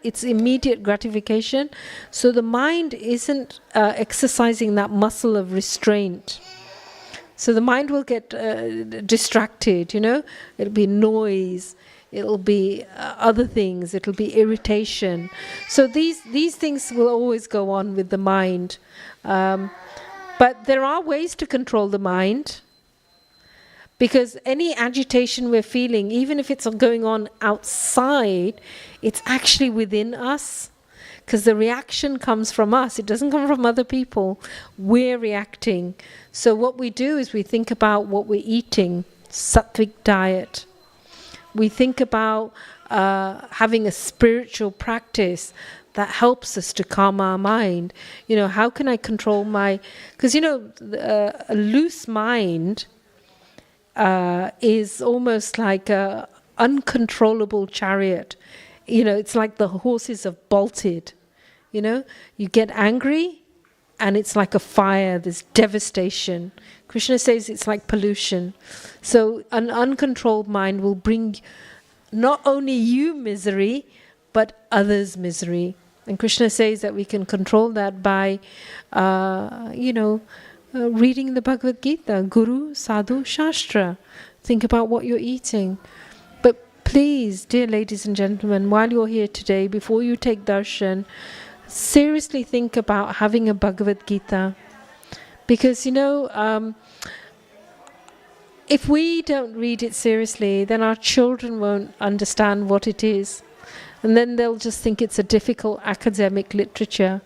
It's immediate gratification. So the mind isn't exercising that muscle of restraint. So the mind will get distracted, you know. It'll be noise. It'll be other things. It'll be irritation. So these things will always go on with the mind. But there are ways to control the mind. Because any agitation we're feeling, even if it's going on outside, it's actually within us. Because the reaction comes from us. It doesn't come from other people. We're reacting. So what we do is we think about what we're eating, sattvic diet. We think about having a spiritual practice that helps us to calm our mind. You know, how can I control my... Because, you know, a loose mind is almost like an uncontrollable chariot. You know, it's like the horses have bolted. You know, you get angry and it's like a fire, there's devastation. Krishna says it's like pollution. So an uncontrolled mind will bring not only you misery, but others misery. And Krishna says that we can control that by, reading the Bhagavad Gita, Guru, Sadhu, Shastra. Think about what you're eating. But please, dear ladies and gentlemen, while you're here today, before you take darshan, seriously think about having a Bhagavad Gita. Because, if we don't read it seriously, then our children won't understand what it is. And then they'll just think it's a difficult academic literature.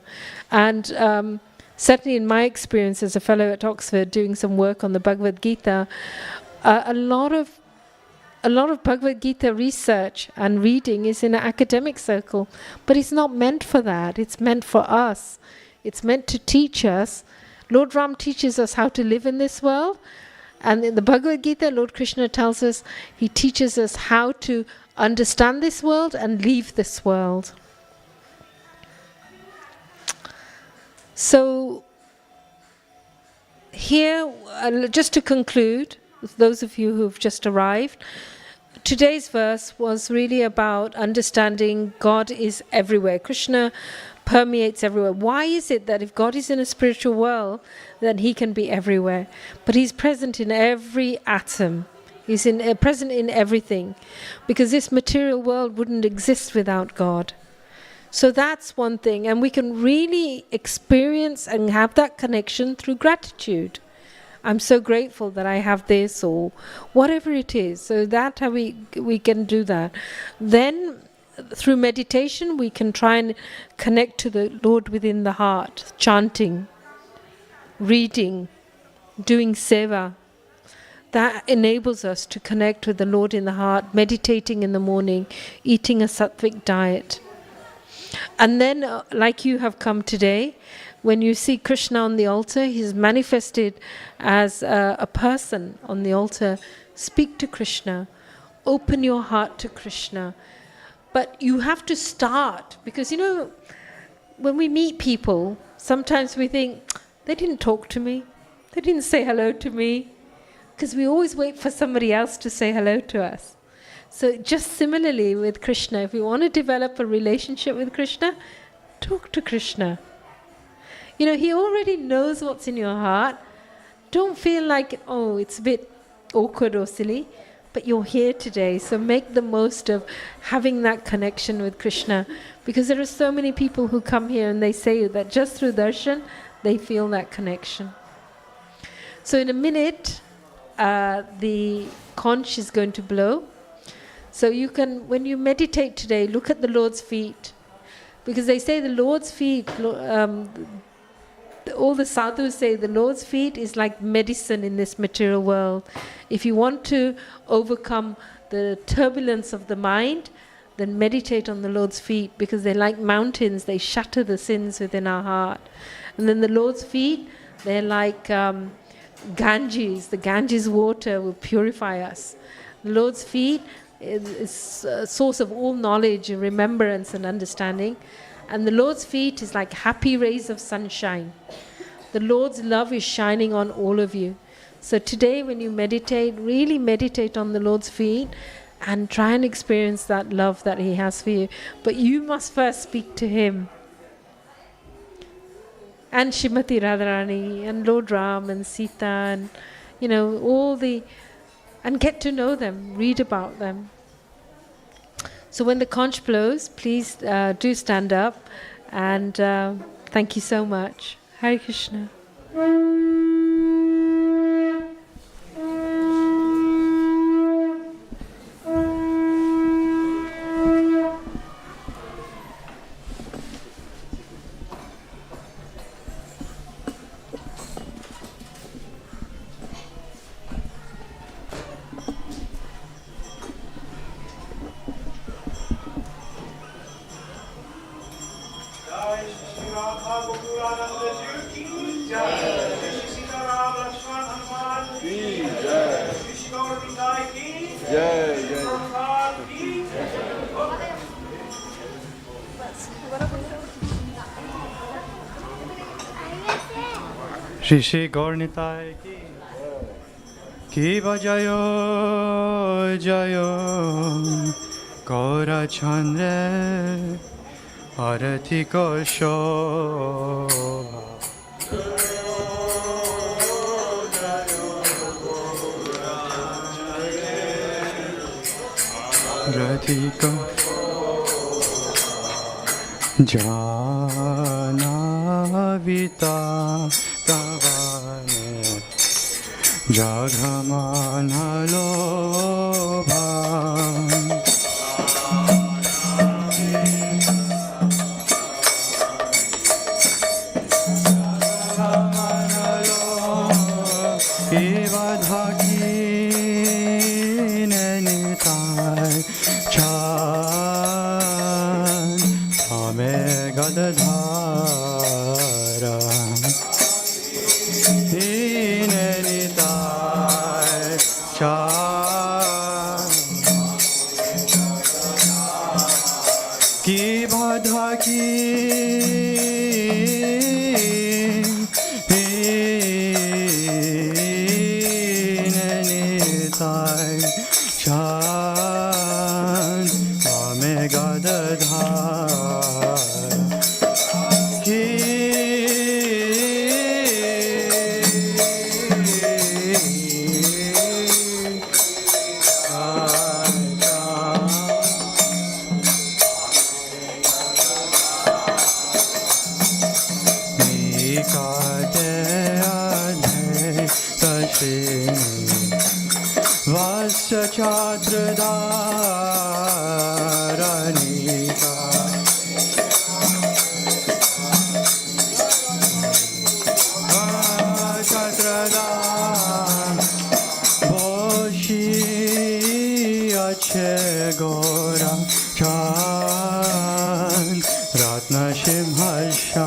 And certainly in my experience as a fellow at Oxford doing some work on the Bhagavad Gita, a lot of Bhagavad Gita research and reading is in an academic circle, but it's not meant for that. It's meant for us. It's meant to teach us. Lord Ram teaches us how to live in this world, and in the Bhagavad Gita, Lord Krishna tells us, he teaches us how to understand this world and leave this world. So here, just to conclude, with those of you who have just arrived, today's verse was really about understanding God is everywhere. Krishna permeates everywhere. Why is it that if God is in a spiritual world, then he can be everywhere? But he's present in every atom. He's present in everything. Because this material world wouldn't exist without God. So that's one thing. And we can really experience and have that connection through gratitude. I'm so grateful that I have this, or whatever it is. So that how we can do that. Then through meditation we can try and connect to the Lord within the heart, chanting, reading, doing seva. That enables us to connect with the Lord in the heart, meditating in the morning, eating a sattvic diet. And then, like you have come today, When you see Krishna on the altar, he's manifested as a person on the altar. Speak to Krishna. Open your heart to Krishna. But you have to start, because when we meet people, sometimes we think, they didn't talk to me. They didn't say hello to me. Because we always wait for somebody else to say hello to us. So just similarly with Krishna, if we want to develop a relationship with Krishna, talk to Krishna. He already knows what's in your heart. Don't feel like, it's a bit awkward or silly, but you're here today, so make the most of having that connection with Krishna, because there are so many people who come here and they say that just through darshan, they feel that connection. So in a minute, the conch is going to blow. So you can, when you meditate today, look at the Lord's feet, because they say the Lord's feet, all the sadhus say the Lord's feet is like medicine in this material world. If you want to overcome the turbulence of the mind, then meditate on the Lord's feet, because they're like mountains. They shatter the sins within our heart. And then the Lord's feet, they're like Ganges. The Ganges water will purify us. The Lord's feet is a source of all knowledge and remembrance and understanding. And the Lord's feet is like happy rays of sunshine. The Lord's love is shining on all of you. So today when you meditate, really meditate on the Lord's feet and try and experience that love that He has for you. But you must first speak to Him. And Shrimati Radharani and Lord Ram and Sita and and get to know them, read about them. So when the conch blows, please do stand up, and thank you so much. Hare Krishna. Shri Shri Gaurnitai ki bajayo jayo Gaura Chandra Arati ko shobha Arati ko Jana Vita Tavane Jaghamana Lobha Ivadhaki Nenitai Chan Ame Gadadhara Nenitai Chan Ki Badhaki Chan Ame Gadadhara Ki Vasya Chatradanika Chatradan Boshi Ache Gora Chan Ratna Shimhashan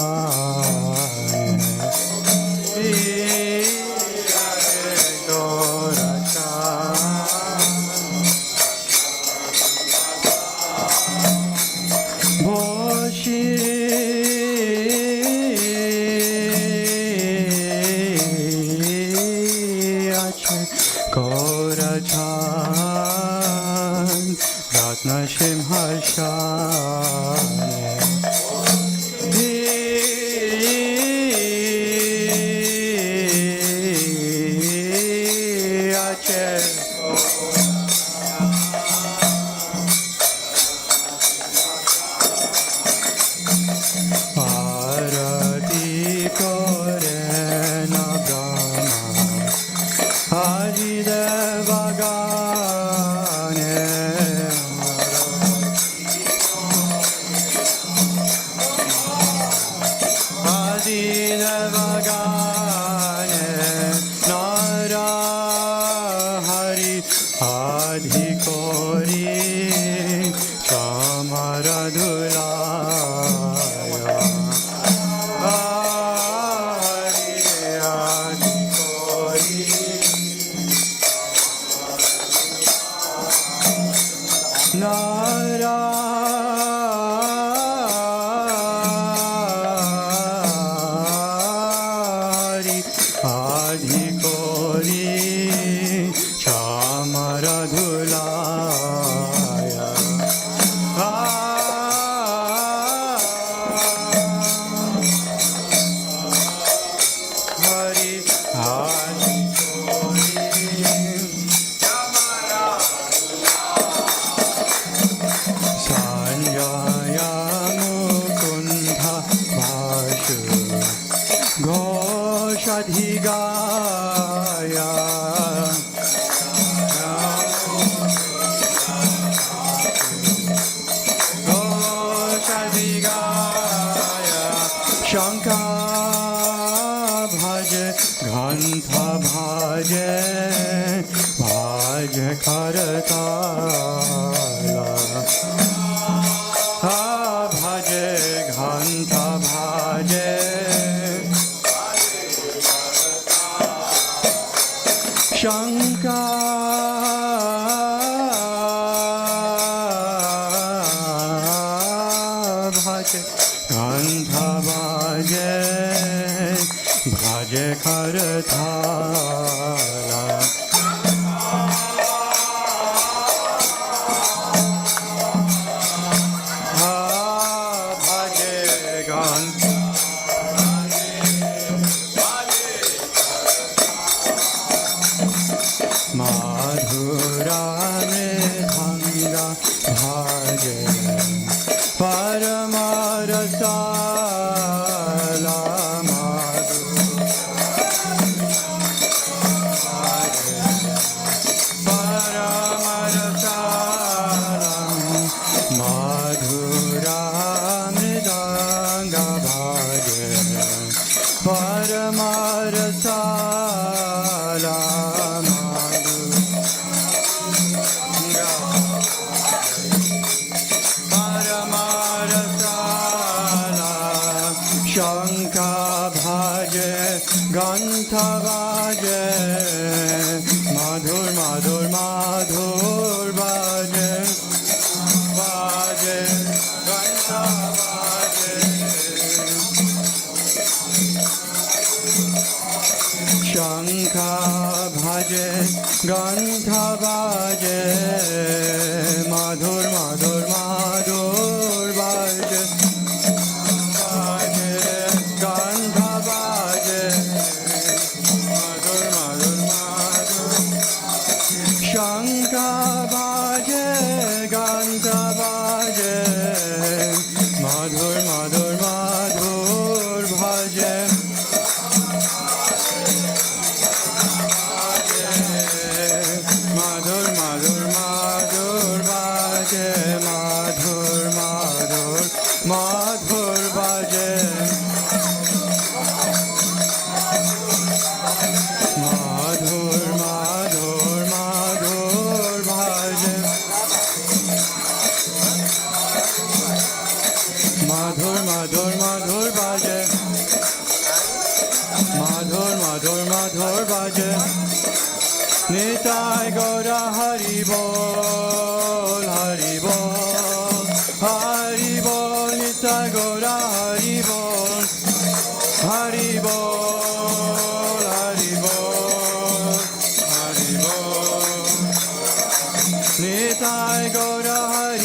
Nitai Gaura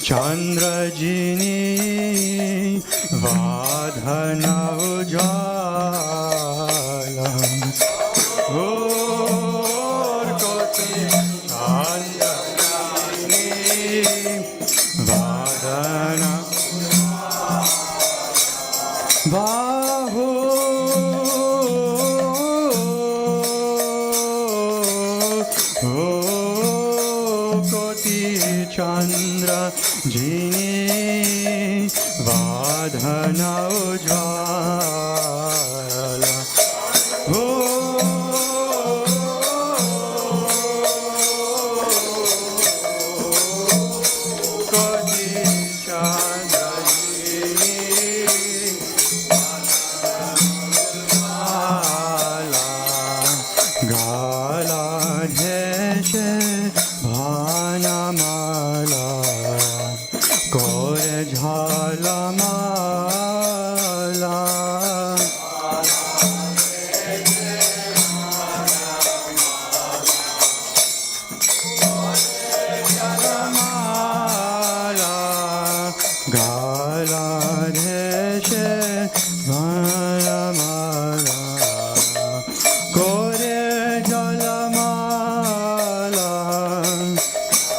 Chandrajini Vadhana Ujala Gaur Koti Chandrajini Vadhana Bahu Koti Chandra Jini Vadhana Ujvala Koti Chandra Jini Gala Dheshe Bhanamala Kore Jhalamala Gala Dheshe Bhanamala Kore Jalamala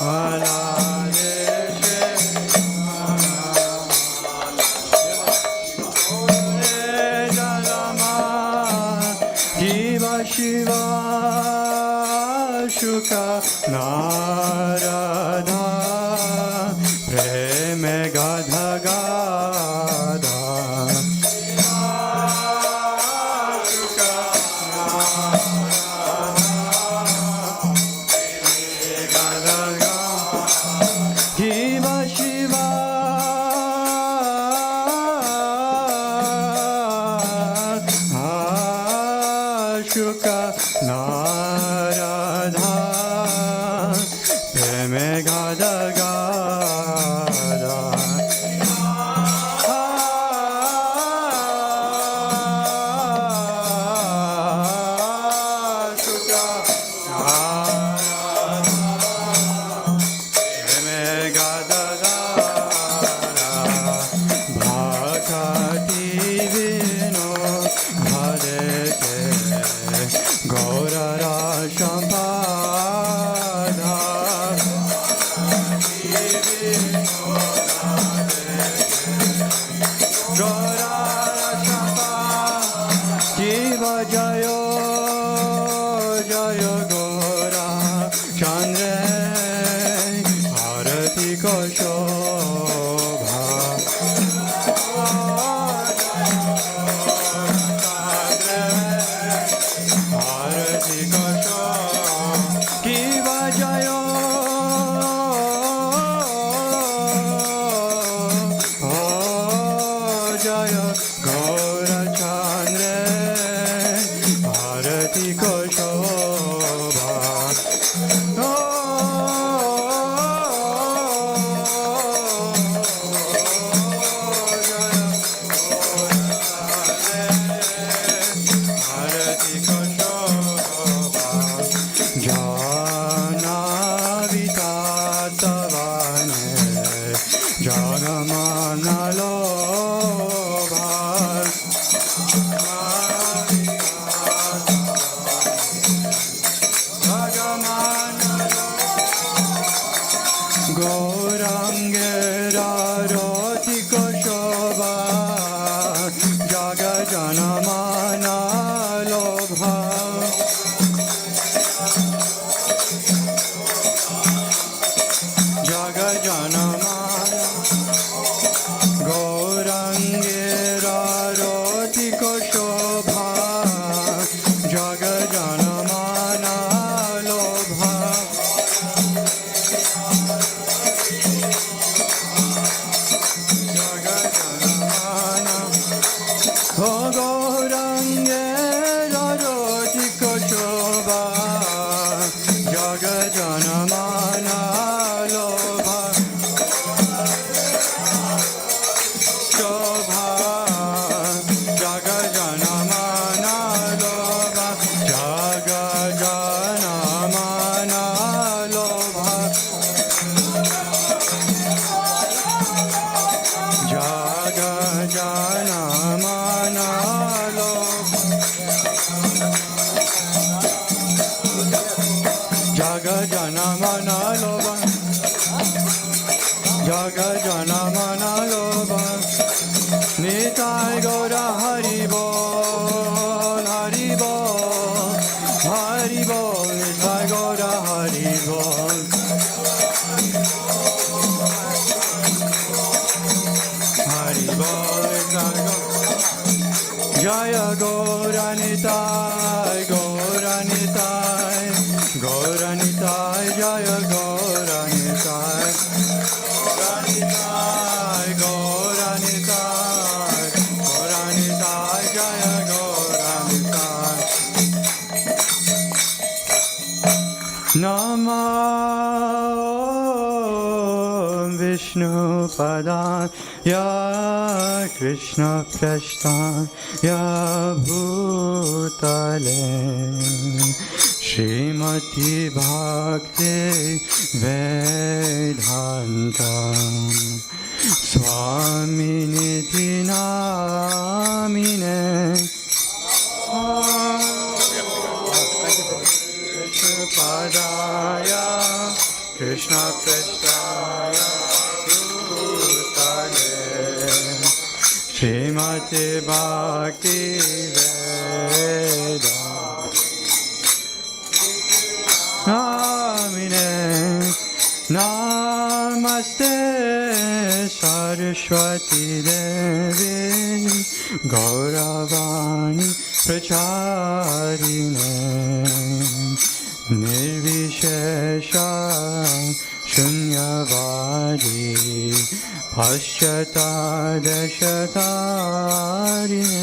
Ala Deshe Kore Jalama Jiva Shiva Shuka Narada Preme Gadha Gadha Jiva Shiva Ashuka Narada Preme Gada Gada Ashuka Gaura Jana Mana Loba Jaga Jana Mana Loba Nitai Gaura Hari Bol Hari Bol Hari Bol Nitai Gaura Hari Bol Hari Bol Nitai Gaura Jaya Gaura Nitai Gaura Nitai Gaura Nitai Jaya Gaura Nitai Gaura Nitai Gaura Nitai Jaya Gaura Nitai Namah Vishnu Padaya Krishna Prasthaya Bhutale Srimati Bhakti Vedanta Swami Niti Namine Krishna Padaya Krishna Prasthaya Bhutale Srimati Bhakti Vedanta Namine Namaste Saraswati Devi Gauravani Pracharine Nirvishesha Shunyavadi Paschata Dashatarine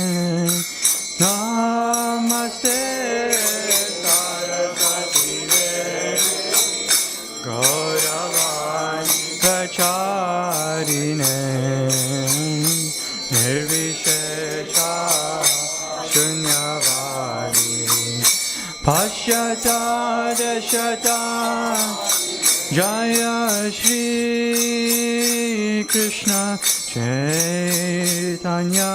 Namaste Saraswati Devi Gauravani Pracharine Nirvishesha Shunyavadi Paschata Dashata Jaya Shri Krishna Chaitanya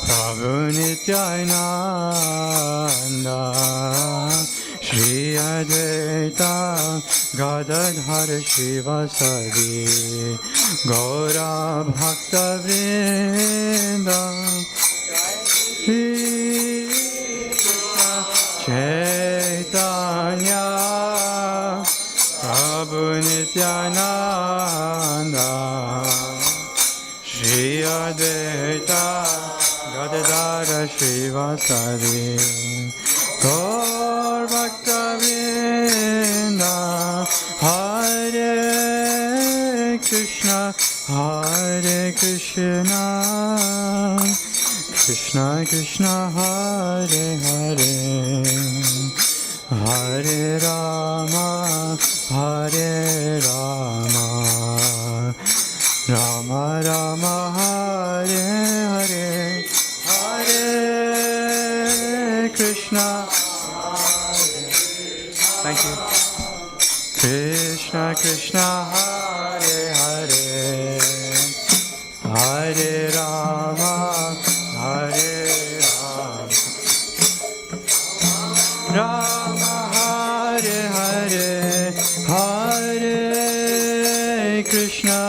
Prabhu Nityananda Shri Advaita Gadadhar Shivasadi Gaura Bhaktivinoda Chaitanya Prabhu Nityananda Shri Advaita Gadadhara Shivasadi Gaur Bhaktivedanta Hare Krishna Hare Krishna Krishna Krishna Hare Hare Hare Rama Hare Rama Rama Rama Hare Hare Hare Krishna Thank you Krishna Krishna Hare Hare Hare Rama Hare Rama Hare Hare Hare Krishna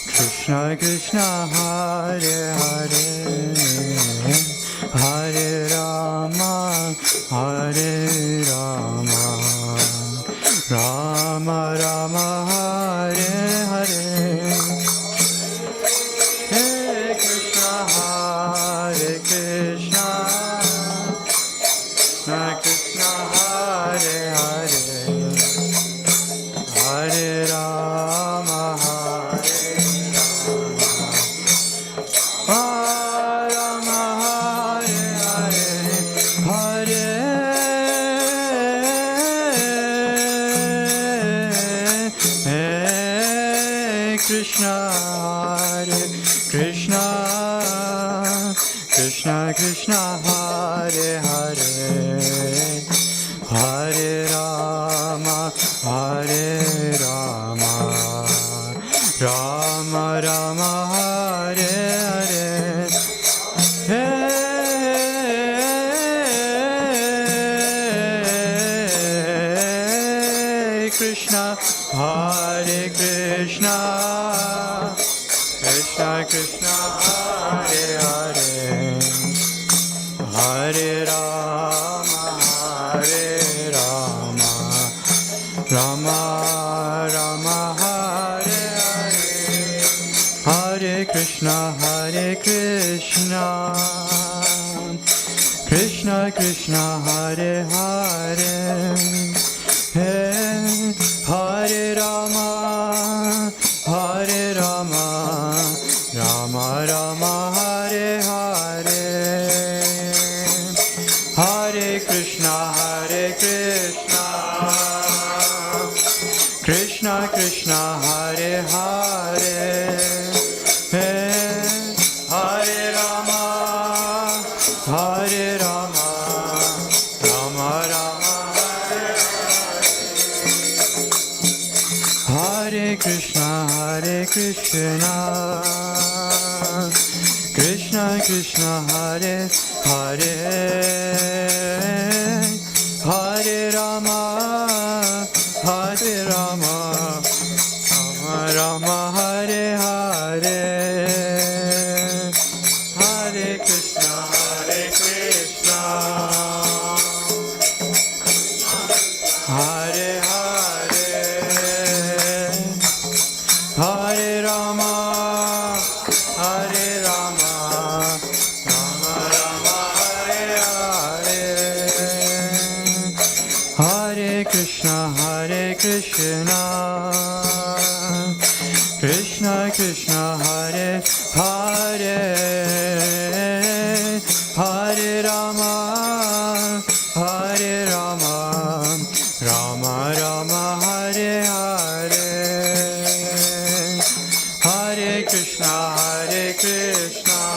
Krishna Krishna Hare Hare Hare Rama Hare Rama Rama Rama Hare Hare Hare Krishna Krishna Krishna Hare Hare Hare Rama Hare Rama Hare Hare Hare Krishna Krishna Krishna Krishna Hare Hare Hare Rama Rama Rama Hare Hare Hare Krishna Krishna Hare Hare Hare Rama Hare Rama Rama Rama Hare Hare Hare Krishna Krishna Krishna Hare Hare Hare Rama Rama Rama Hare Hare Hare Krishna Krishna Krishna Hare Hare Hare Rama Rama Rama Hare Krishna Krishna Krishna Hare Hare Hare Rama Rama Rama Hare Hare Hare Krishna Hare Hare Hare Rama Rama Rama Hare Hare Hare Krishna Krishna Krishna Hare Hare Hare Rama Rama Rama Hare Hare Hare Krishna Hare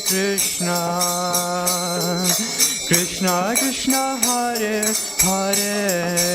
Krishna Krishna Krishna Hare Hare